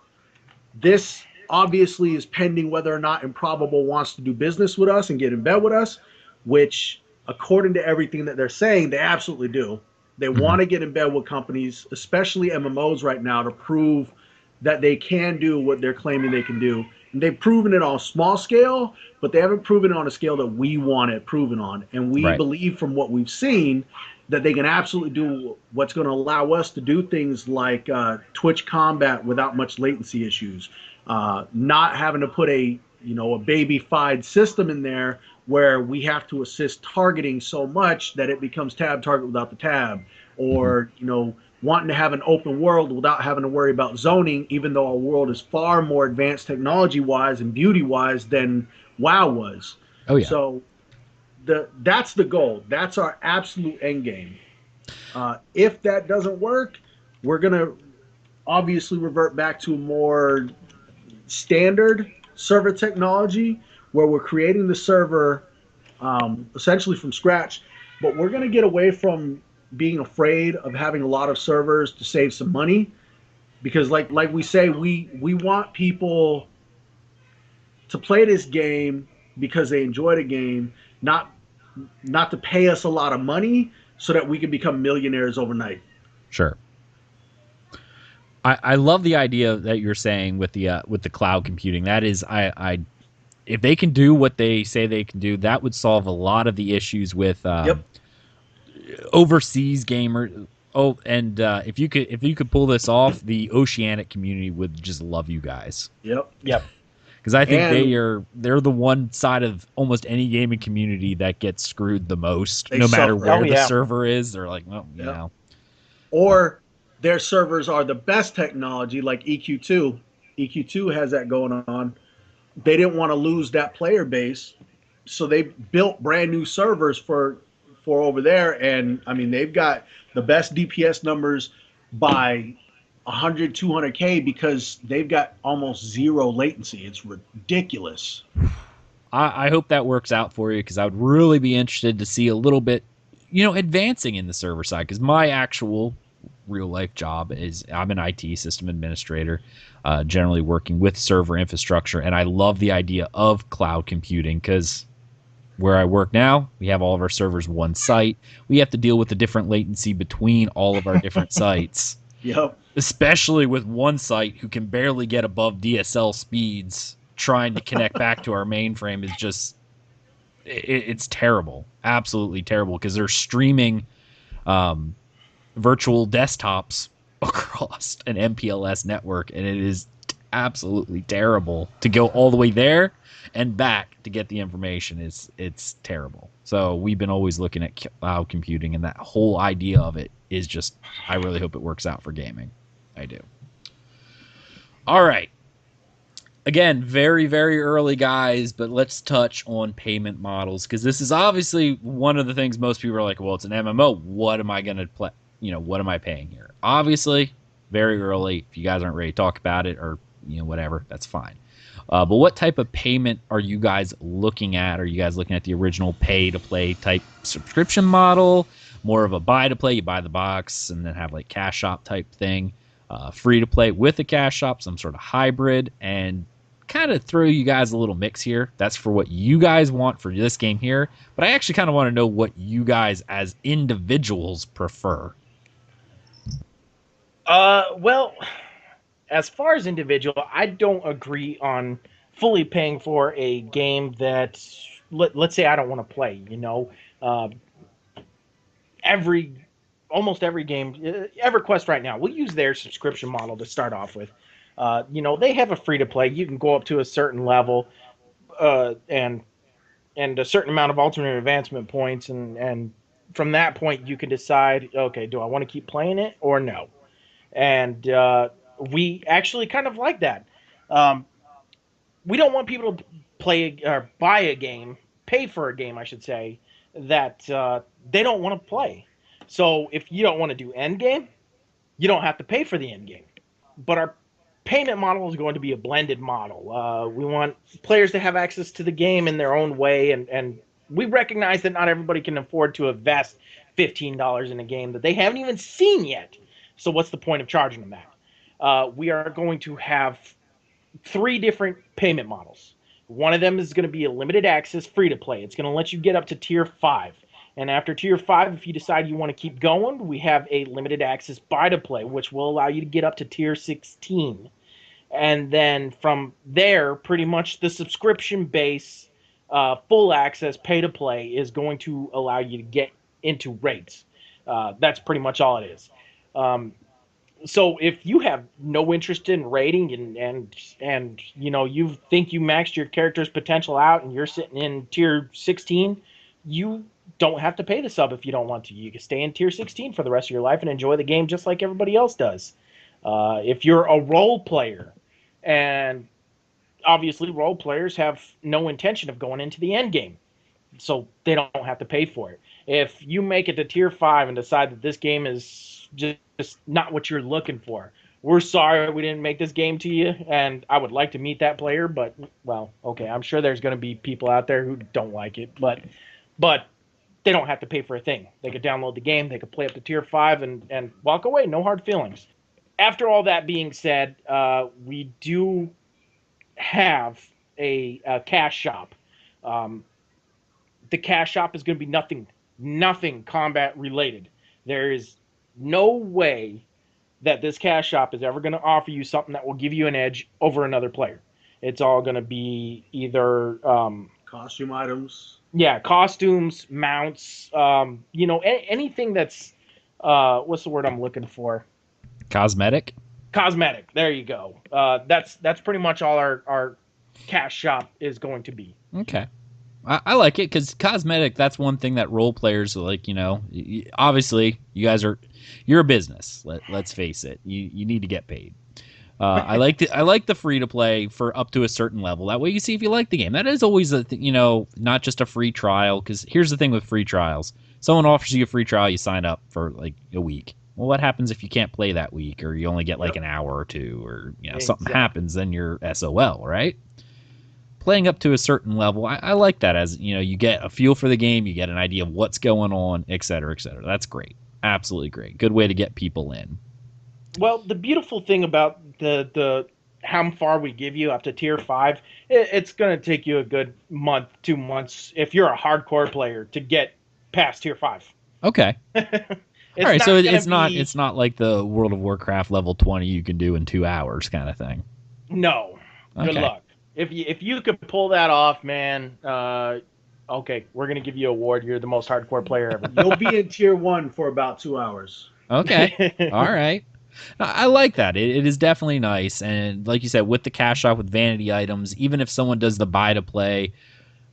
This obviously is pending whether or not Improbable wants to do business with us and get in bed with us, which, according to everything that they're saying, they absolutely do. They want to get in bed with companies, especially MMOs right now, to prove that they can do what they're claiming they can do. And they've proven it on a small scale, but they haven't proven it on a scale that we want it proven on. And we believe from what we've seen that they can absolutely do what's going to allow us to do things like Twitch combat without much latency issues, not having to put a baby-fied system in there where we have to assist targeting so much that it becomes tab target without the tab, or wanting to have an open world without having to worry about zoning, even though our world is far more advanced technology-wise and beauty-wise than WoW was. Oh yeah. So that's the goal. That's our absolute end game. If that doesn't work, we're gonna obviously revert back to a more standard server technology where we're creating the server essentially from scratch, but we're going to get away from being afraid of having a lot of servers to save some money, because like we say, we want people to play this game because they enjoy the game, not to pay us a lot of money so that we can become millionaires overnight. Sure. I love the idea that you're saying with the cloud computing. That is, if they can do what they say they can do, that would solve a lot of the issues with overseas gamers. Oh, and if you could pull this off, the Oceanic community would just love you guys. Yep. Because Because I think And they're the one side of almost any gaming community that gets screwed the most, they no matter suffer. where Oh the yeah. server is. They're like, well, Yep. Or their servers are the best technology, like EQ2. EQ2 has that going on. They didn't want to lose that player base, so they built brand new servers for over there. And I mean, they've got the best DPS numbers by 100, 200K because they've got almost zero latency. It's ridiculous. I hope that works out for you, because I would really be interested to see a little bit, advancing in the server side. Because my actual real life job is I'm an IT system administrator, generally working with server infrastructure, and I love the idea of cloud computing because where I work now, we have all of our servers one site. We have to deal with the different latency between all of our different sites, Yep. especially with one site who can barely get above DSL speeds. Trying to connect back to our mainframe is just it's terrible, absolutely terrible, because they're streaming virtual desktops across an MPLS network, and it is absolutely terrible to go all the way there and back to get the information. It's terrible. So we've been always looking at cloud computing, and that whole idea of it is just, I really hope it works out for gaming. I do. All right. Again, very, very early, guys, but let's touch on payment models, because this is obviously one of the things most people are like, well, it's an MMO. What am I going to play? What am I paying here? Obviously, very early. If you guys aren't ready to talk about it, or, whatever, that's fine. But what type of payment are you guys looking at? Are you guys looking at the original pay-to-play type subscription model? More of a buy-to-play, you buy the box and then have like cash shop type thing? Free-to-play with a cash shop, some sort of hybrid, and kind of throw you guys a little mix here. That's for what you guys want for this game here, but I actually kind of want to know what you guys as individuals prefer. Well, as far as individual, I don't agree on fully paying for a game that let's say I don't want to play. Uh, every almost every game, EverQuest right now, we'll use their subscription model to start off with. They have a free to play. You can go up to a certain level, and a certain amount of alternate advancement points, and from that point you can decide, okay, do I want to keep playing it or no? And we actually kind of like that. Um, we don't want people to play or buy a game, pay for a game, I should say, that they don't want to play. So if you don't want to do end game, you don't have to pay for the end game. But our payment model is going to be a blended model. We want players to have access to the game in their own way, and we recognize that not everybody can afford to invest $15 in a game that they haven't even seen yet. So what's the point of charging them that? We are going to have three different payment models. One of them is going to be a limited access free to play. It's going to let you get up to tier 5. And after tier 5, if you decide you want to keep going, we have a limited access buy to play, which will allow you to get up to tier 16. And then from there, pretty much the subscription base, full access pay to play is going to allow you to get into rates. That's pretty much all it is. So if you have no interest in rating, and you think you maxed your character's potential out and you're sitting in tier 16, you don't have to pay the sub if you don't want to. You can stay in tier 16 for the rest of your life and enjoy the game just like everybody else does. If you're a role player, and obviously role players have no intention of going into the end game, so they don't have to pay for it. If you make it to tier 5 and decide that this game is just not what you're looking for, we're sorry we didn't make this game to you, and I would like to meet that player, but, well, okay, I'm sure there's going to be people out there who don't like it, but they don't have to pay for a thing. They could download the game, they could play up to tier 5 and walk away, no hard feelings. After all that being said, we do have a cash shop. The cash shop is going to be nothing combat related. There is no way that this cash shop is ever going to offer you something that will give you an edge over another player. It's all going to be either Costume items. yeah, costumes, mounts, anything that's what's the word I'm looking for? Cosmetic. Cosmetic. There you go. That's pretty much all our cash shop is going to be. Okay. I like it because cosmetic, that's one thing that role players like, obviously you're a business. Let's face it. You need to get paid. I like the free to play for up to a certain level. That way you see if you like the game. That is always not just a free trial, because here's the thing with free trials. Someone offers you a free trial, you sign up for like a week. Well, what happens if you can't play that week, or you only get like an hour or two, or something happens, then you're SOL, right? Playing up to a certain level, I like that, as you get a feel for the game, you get an idea of what's going on, et cetera, et cetera. That's great. Absolutely great. Good way to get people in. Well, the beautiful thing about the how far we give you up to tier 5, it's going to take you a good month, 2 months, if you're a hardcore player, to get past tier 5. Okay. All right, so it's not like the World of Warcraft level 20 you can do in 2 hours kind of thing. No. Good luck. If you could pull that off, man, okay, we're going to give you an award. You're the most hardcore player ever. You'll be in tier 1 for about 2 hours. Okay. All right. I like that. It is definitely nice. And like you said, with the cash shop, with vanity items, even if someone does the buy to play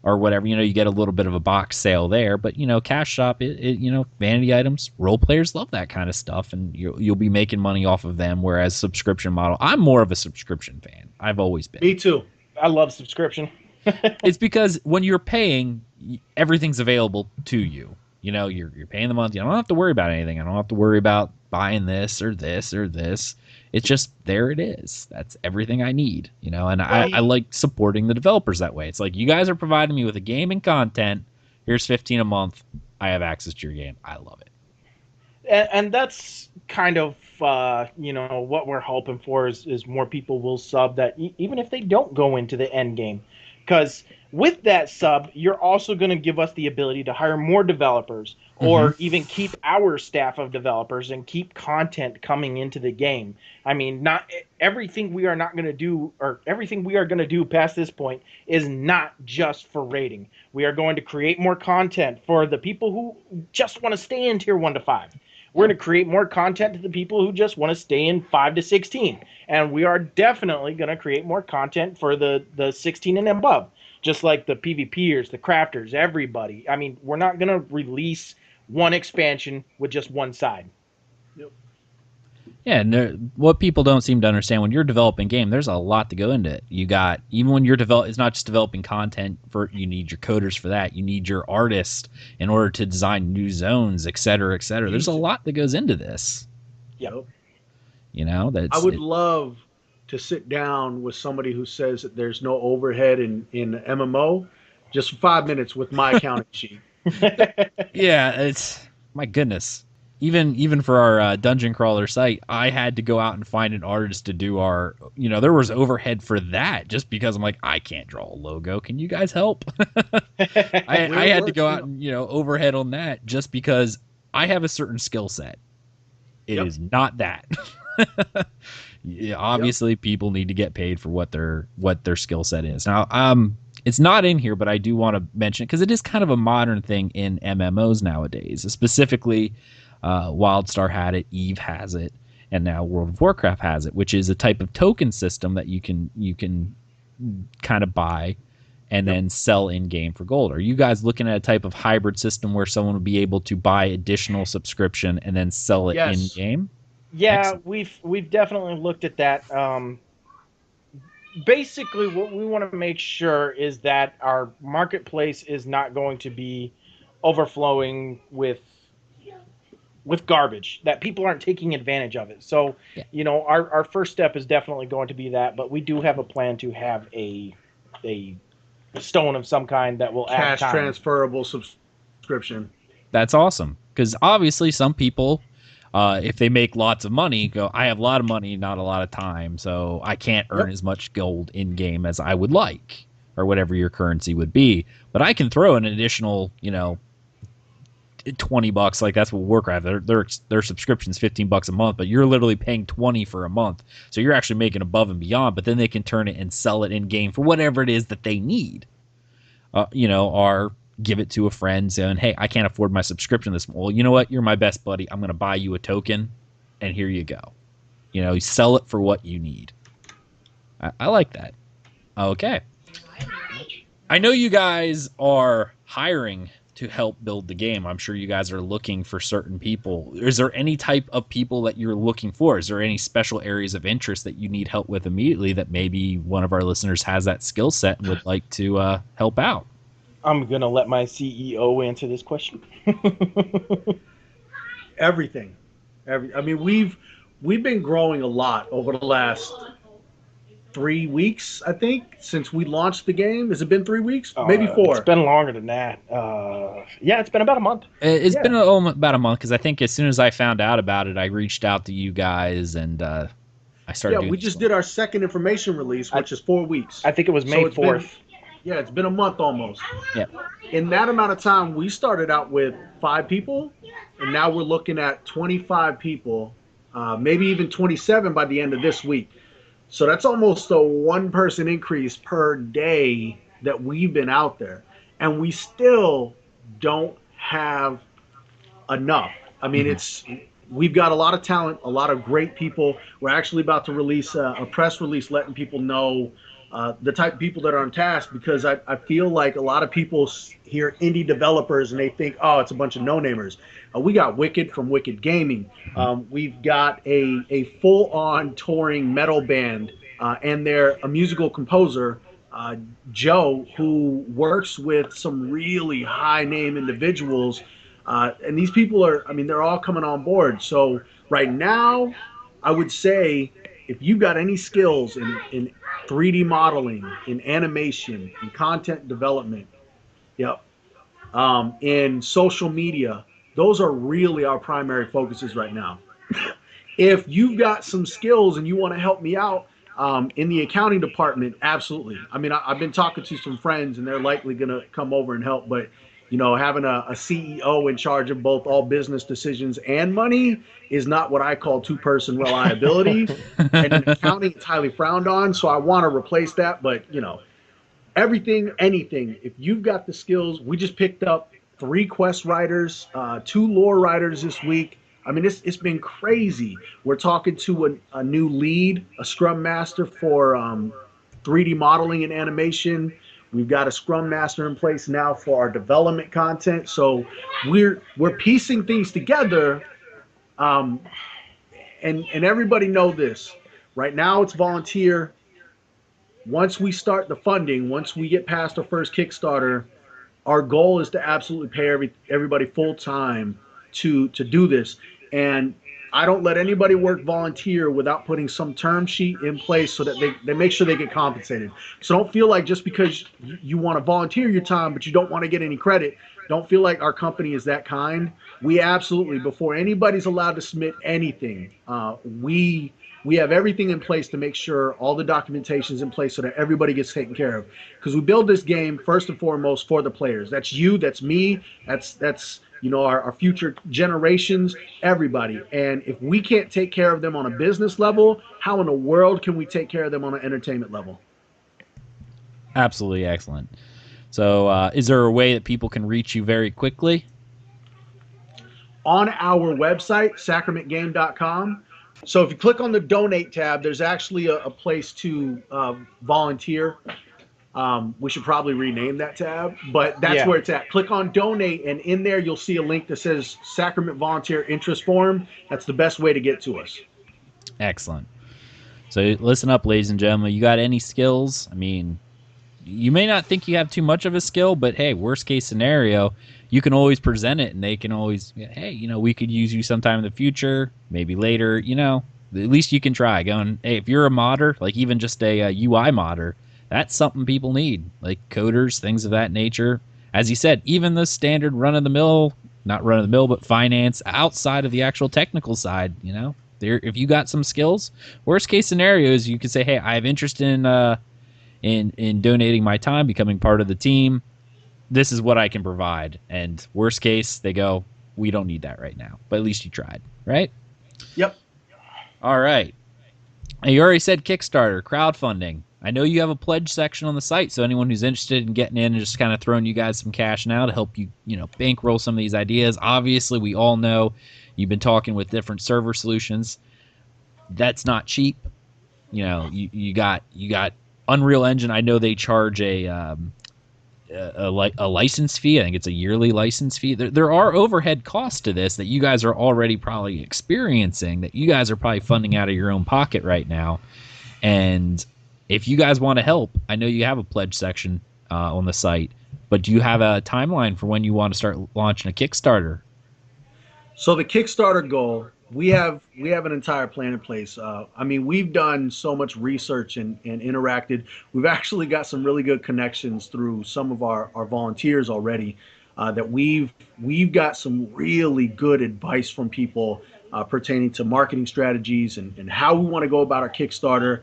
or whatever, you get a little bit of a box sale there. But, cash shop, vanity items, role players love that kind of stuff. And you'll be making money off of them. Whereas subscription model, I'm more of a subscription fan. I've always been. Me too. I love subscription. It's because when you're paying, everything's available to you. You're paying the month. You don't have to worry about anything. I don't have to worry about buying this or this or this. It's just there it is. That's everything I need. And I like supporting the developers that way. It's like, you guys are providing me with a game and content. Here's $15 a month. I have access to your game. I love it. And that's kind of what we're hoping for is more people will sub that even if they don't go into the end game, because with that sub, you're also going to give us the ability to hire more developers, or even keep our staff of developers and keep content coming into the game. I mean, not everything we are not going to do, or everything we are going to do past this point, is not just for rating. We are going to create more content for the people who just want to stay in tier 1 to 5. We're going to create more content to the people who just want to stay in 5 to 16. And we are definitely going to create more content for the 16 and above. Just like the PvPers, the crafters, everybody. I mean, we're not going to release one expansion with just one side. Yep. Yeah, and what people don't seem to understand, when you're developing game, there's a lot to go into it. You got, even when you're it's not just developing content, you need your coders for that. You need your artists in order to design new zones, et cetera, et cetera. There's a lot that goes into this. Yep. I would love to sit down with somebody who says that there's no overhead in MMO, just for 5 minutes with my accounting sheet. Yeah, it's, my goodness. Even for our dungeon crawler site, I had to go out and find an artist to do our, there was overhead for that, just because I'm like, I can't draw a logo. Can you guys help? I had to go out and, overhead on that, just because I have a certain skill set. It is not that. Yeah, obviously, people need to get paid for what their skill set is. Now, it's not in here, but I do want to mention it because it is kind of a modern thing in MMOs nowadays. Specifically, WildStar had it, Eve has it, and now World of Warcraft has it, which is a type of token system that you can kind of buy and then sell in game for gold. Are you guys looking at a type of hybrid system where someone would be able to buy additional subscription and then sell it in game? Yeah, Excellent. we've definitely looked at that. Basically, what we want to make sure is that our marketplace is not going to be overflowing with garbage, that people aren't taking advantage of it. So, our first step is definitely going to be that, but we do have a plan to have a stone of some kind that will add cash transferable subscription. That's awesome, because obviously some people, if they make lots of money, go, I have a lot of money, not a lot of time, so I can't earn as much gold in game as I would like, or whatever your currency would be. But I can throw an additional, $20, like that's what Warcraft, their subscription's $15 a month, but you're literally paying $20 for a month, so you're actually making above and beyond. But then they can turn it and sell it in game for whatever it is that they need, or give it to a friend saying, hey, I can't afford my subscription this month. Well, you know what, you're my best buddy, I'm going to buy you a token, and here you go. You sell it for what you need. I like that. Okay. I know you guys are hiring to help build the game. I'm sure you guys are looking for certain people. Is there any type of people that you're looking for? Is there any special areas of interest that you need help with immediately that maybe one of our listeners has that skill set and would like to help out? I'm gonna let my CEO answer this question. Everything. I mean, we've been growing a lot over the last 3 weeks, I think, since we launched the game. Has it been 3 weeks? Maybe four. It's been longer than that. Yeah, it's been about a month. It's been about a month because I think as soon as I found out about it, I reached out to you guys and I started. Yeah, we just did our second information release, which is 4 weeks. I think it was May 4th. Yeah, it's been a month almost. Yeah. In that amount of time, we started out with 5 people, and now we're looking at 25 people, maybe even 27 by the end of this week. So that's almost a 1-person increase per day that we've been out there. And we still don't have enough. I mean, we've got a lot of talent, a lot of great people. We're actually about to release a press release letting people know the type of people that are on task, because I feel like a lot of people hear indie developers and they think, oh, it's a bunch of no-namers. We got Wicked from Wicked Gaming. We've got a full-on touring metal band, and they're a musical composer, Joe, who works with some really high-name individuals. And these people they're all coming on board. So right now, I would say if you've got any skills in 3D modeling, in animation, in content development, in social media, those are really our primary focuses right now. If you've got some skills and you want to help me out in the accounting department, absolutely. I mean, I've been talking to some friends and they're likely going to come over and help, but having a CEO in charge of both all business decisions and money is not what I call 2-person reliability. And in accounting, it's highly frowned on. So I want to replace that. But, everything, anything, if you've got the skills, we just picked up 3 quest writers, 2 lore writers this week. I mean, it's been crazy. We're talking to a new lead, a scrum master for 3D modeling and animation. We've got a scrum master in place now for our development content. So we're piecing things together. And everybody know this. Right now it's volunteer. Once we start the funding, once we get past our first Kickstarter, our goal is to absolutely pay everybody full time to do this. And I don't let anybody work volunteer without putting some term sheet in place so that they make sure they get compensated. So don't feel like just because you want to volunteer your time, but you don't want to get any credit, don't feel like our company is that kind. We absolutely, before anybody's allowed to submit anything, we have everything in place to make sure all the documentation is in place so that everybody gets taken care of. Because we build this game first and foremost for the players. That's you, that's me, that's our future generations, everybody. And if we can't take care of them on a business level, how in the world can we take care of them on an entertainment level? Absolutely excellent. So is there a way that people can reach you very quickly? On our website, sacramentgame.com. So if you click on the donate tab, there's actually a place to volunteer. We should probably rename that tab, but that's where it's at. Click on donate, and in there you'll see a link that says Sacrament Volunteer Interest Form. That's the best way to get to us. Excellent. So listen up, ladies and gentlemen. You got any skills? I mean, you may not think you have too much of a skill, but hey, worst case scenario, you can always present it, and they can always, hey, we could use you sometime in the future, maybe later, at least you can try. Going, hey, if you're a modder, like even just a UI modder, that's something people need, like coders, things of that nature. As you said, even the standard run-of-the-mill, not run-of-the-mill, but finance outside of the actual technical side, if you got some skills, worst case scenario is you could say, hey, I have interest in donating my time, becoming part of the team. This is what I can provide. And worst case, they go, we don't need that right now. But at least you tried, right? Yep. All right. And you already said Kickstarter, crowdfunding. I know you have a pledge section on the site, so anyone who's interested in getting in and just kind of throwing you guys some cash now to help you, bankroll some of these ideas. Obviously, we all know you've been talking with different server solutions. That's not cheap. You got Unreal Engine, I know they charge a license fee. I think it's a yearly license fee. There are overhead costs to this that you guys are already probably experiencing, that you guys are probably funding out of your own pocket right now. And if you guys want to help, I know you have a pledge section on the site, but do you have a timeline for when you want to start launching a Kickstarter? So the Kickstarter goal, we have an entire plan in place. I mean, we've done so much research and interacted. We've actually got some really good connections through some of our volunteers already. That we've got some really good advice from people pertaining to marketing strategies and how we want to go about our Kickstarter.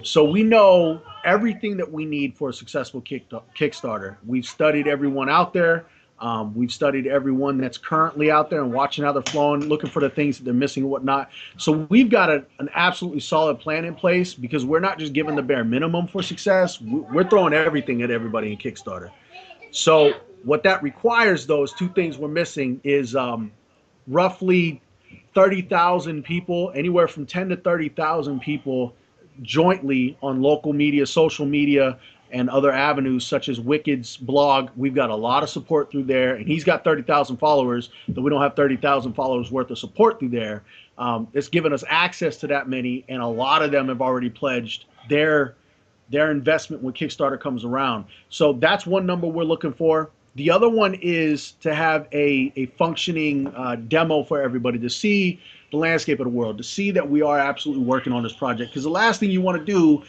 So we know everything that we need for a successful Kickstarter. We've studied everyone out there. We've studied everyone that's currently out there and watching how they're flowing, looking for the things that they're missing and whatnot. So we've got an absolutely solid plan in place, because we're not just giving the bare minimum for success. We're throwing everything at everybody in Kickstarter. So what that requires, though, is two things we're missing is roughly 30,000 people, anywhere from 10 to 30,000 people jointly on local media, social media, and other avenues such as Wicked's blog. We've got a lot of support through there, and he's got 30,000 followers, but we don't have 30,000 followers worth of support through there. It's given us access to that many, and a lot of them have already pledged their investment when Kickstarter comes around. So that's one number we're looking for. The other one is to have a functioning demo for everybody to see the landscape of the world, to see that we are absolutely working on this project. Because the last thing you want to do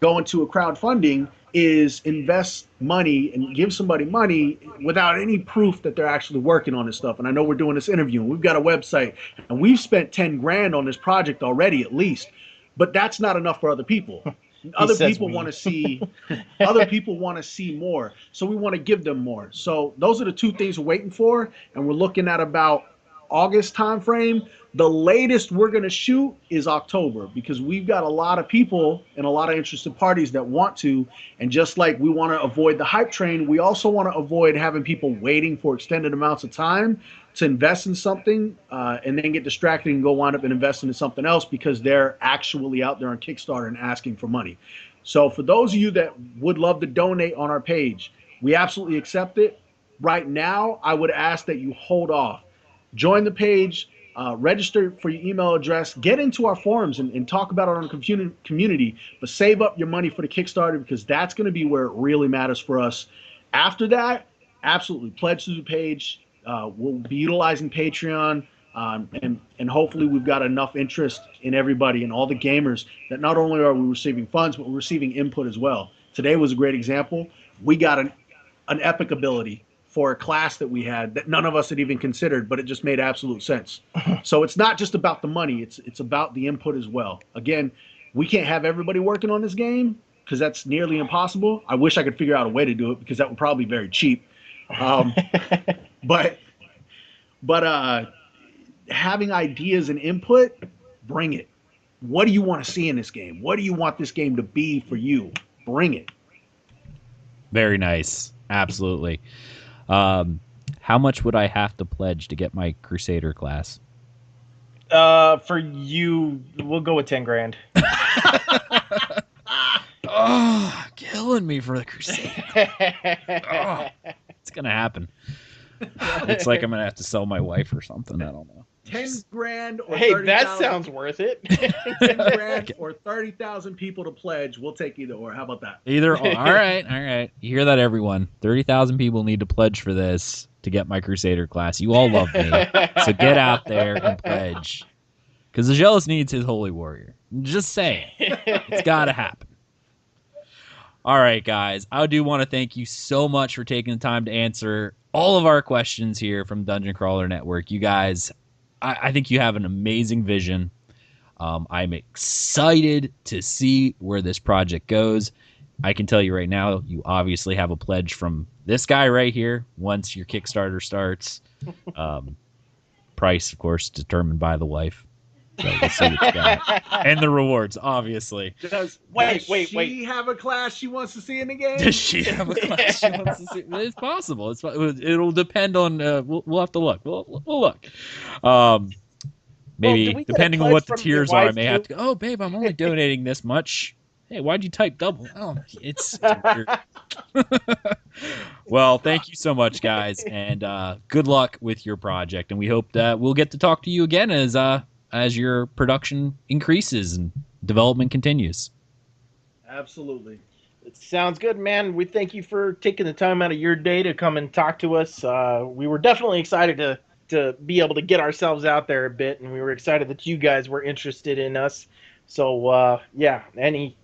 going to a crowdfunding is invest money and give somebody money without any proof that they're actually working on this stuff. And I know we're doing this interview, and we've got a website, and we've spent 10 grand on this project already at least, but that's not enough for other people. Other people want to see more. So we want to give them more. So those are the two things we're waiting for, and we're looking at about August timeframe. The latest we're going to shoot is October, because we've got a lot of people and a lot of interested parties that want to. And just like we want to avoid the hype train, we also want to avoid having people waiting for extended amounts of time to invest in something and then get distracted and go wind up and investing in something else because they're actually out there on Kickstarter and asking for money. So for those of you that would love to donate on our page, we absolutely accept it. Right now, I would ask that you hold off. Join the page, register for your email address, get into our forums and talk about it on the community, but save up your money for the Kickstarter, because that's going to be where it really matters for us. After that, absolutely pledge to the page. We'll be utilizing Patreon, and hopefully we've got enough interest in everybody and all the gamers that not only are we receiving funds, but we're receiving input as well. Today was a great example. We got an epic ability for a class that we had that none of us had even considered, but it just made absolute sense. So it's not just about the money, it's about the input as well. Again, we can't have everybody working on this game because that's nearly impossible. I wish I could figure out a way to do it, because that would probably be very cheap. But having ideas and input, bring it. What do you want to see in this game? What do you want this game to be for you? Bring it. Very nice. Absolutely. How much would I have to pledge to get my Crusader class? For you, we'll go with 10 grand. Oh, killing me for the Crusader. Oh, it's gonna happen. Looks like I'm gonna have to sell my wife or something. I don't know. 10 grand or Hey, 30, that sounds worth it. 10 grand or 30,000 people to pledge. We'll take either or. How about that? Either or. All right. You hear that, everyone? 30,000 people need to pledge for this to get my Crusader class. You all love me, so get out there and pledge. Because the Jealous needs his Holy Warrior. Just saying. It's got to happen. All right, guys. I do want to thank you so much for taking the time to answer all of our questions here from Dungeon Crawler Network. You guys, I think you have an amazing vision. I'm excited to see where this project goes. I can tell you right now, you obviously have a pledge from this guy right here once your Kickstarter starts. Price, of course, determined by the wife. So we'll see what you got. And the rewards, obviously. Does she have a class she wants to see in the game? Does she have a class she wants to see? It's possible. It'll depend on. We'll have to look. We'll look. Maybe depending on what the tiers are, I may have to go. Oh, babe, I'm only donating this much. Hey, why'd you type double? Oh, it's weird. Well, thank you so much, guys, and good luck with your project. And we hope that we'll get to talk to you again as your production increases and development continues. Absolutely. It sounds good, man. We thank you for taking the time out of your day to come and talk to us. We were definitely excited to be able to get ourselves out there a bit, and we were excited that you guys were interested in us. So yeah, Any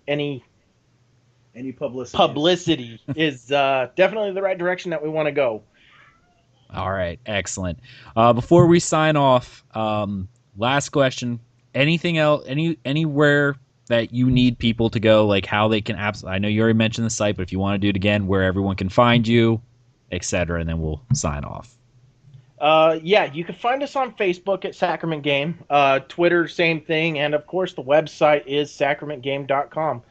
publicity? publicity is definitely the right direction that we want to go. All right, excellent. Before we sign off, last question: anything else? Anywhere that you need people to go, like how they can I know you already mentioned the site, but if you want to do it again, where everyone can find you, etc., and then we'll sign off. Yeah, you can find us on Facebook at Sacrament Game, Twitter, same thing, and of course the website is sacramentgame.com.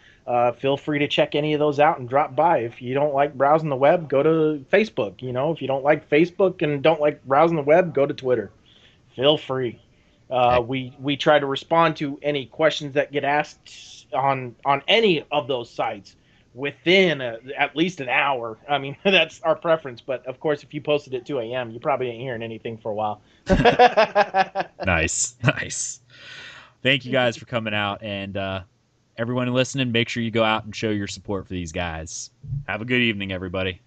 Feel free to check any of those out and drop by. If you don't like browsing the web, go to Facebook. If you don't like Facebook and don't like browsing the web, go to Twitter. Feel free. We try to respond to any questions that get asked on any of those sites within at least an hour. I mean, that's our preference. But of course, if you posted at 2 a.m., you probably ain't hearing anything for a while. Nice, nice. Thank you guys for coming out, and everyone listening, make sure you go out and show your support for these guys. Have a good evening, everybody.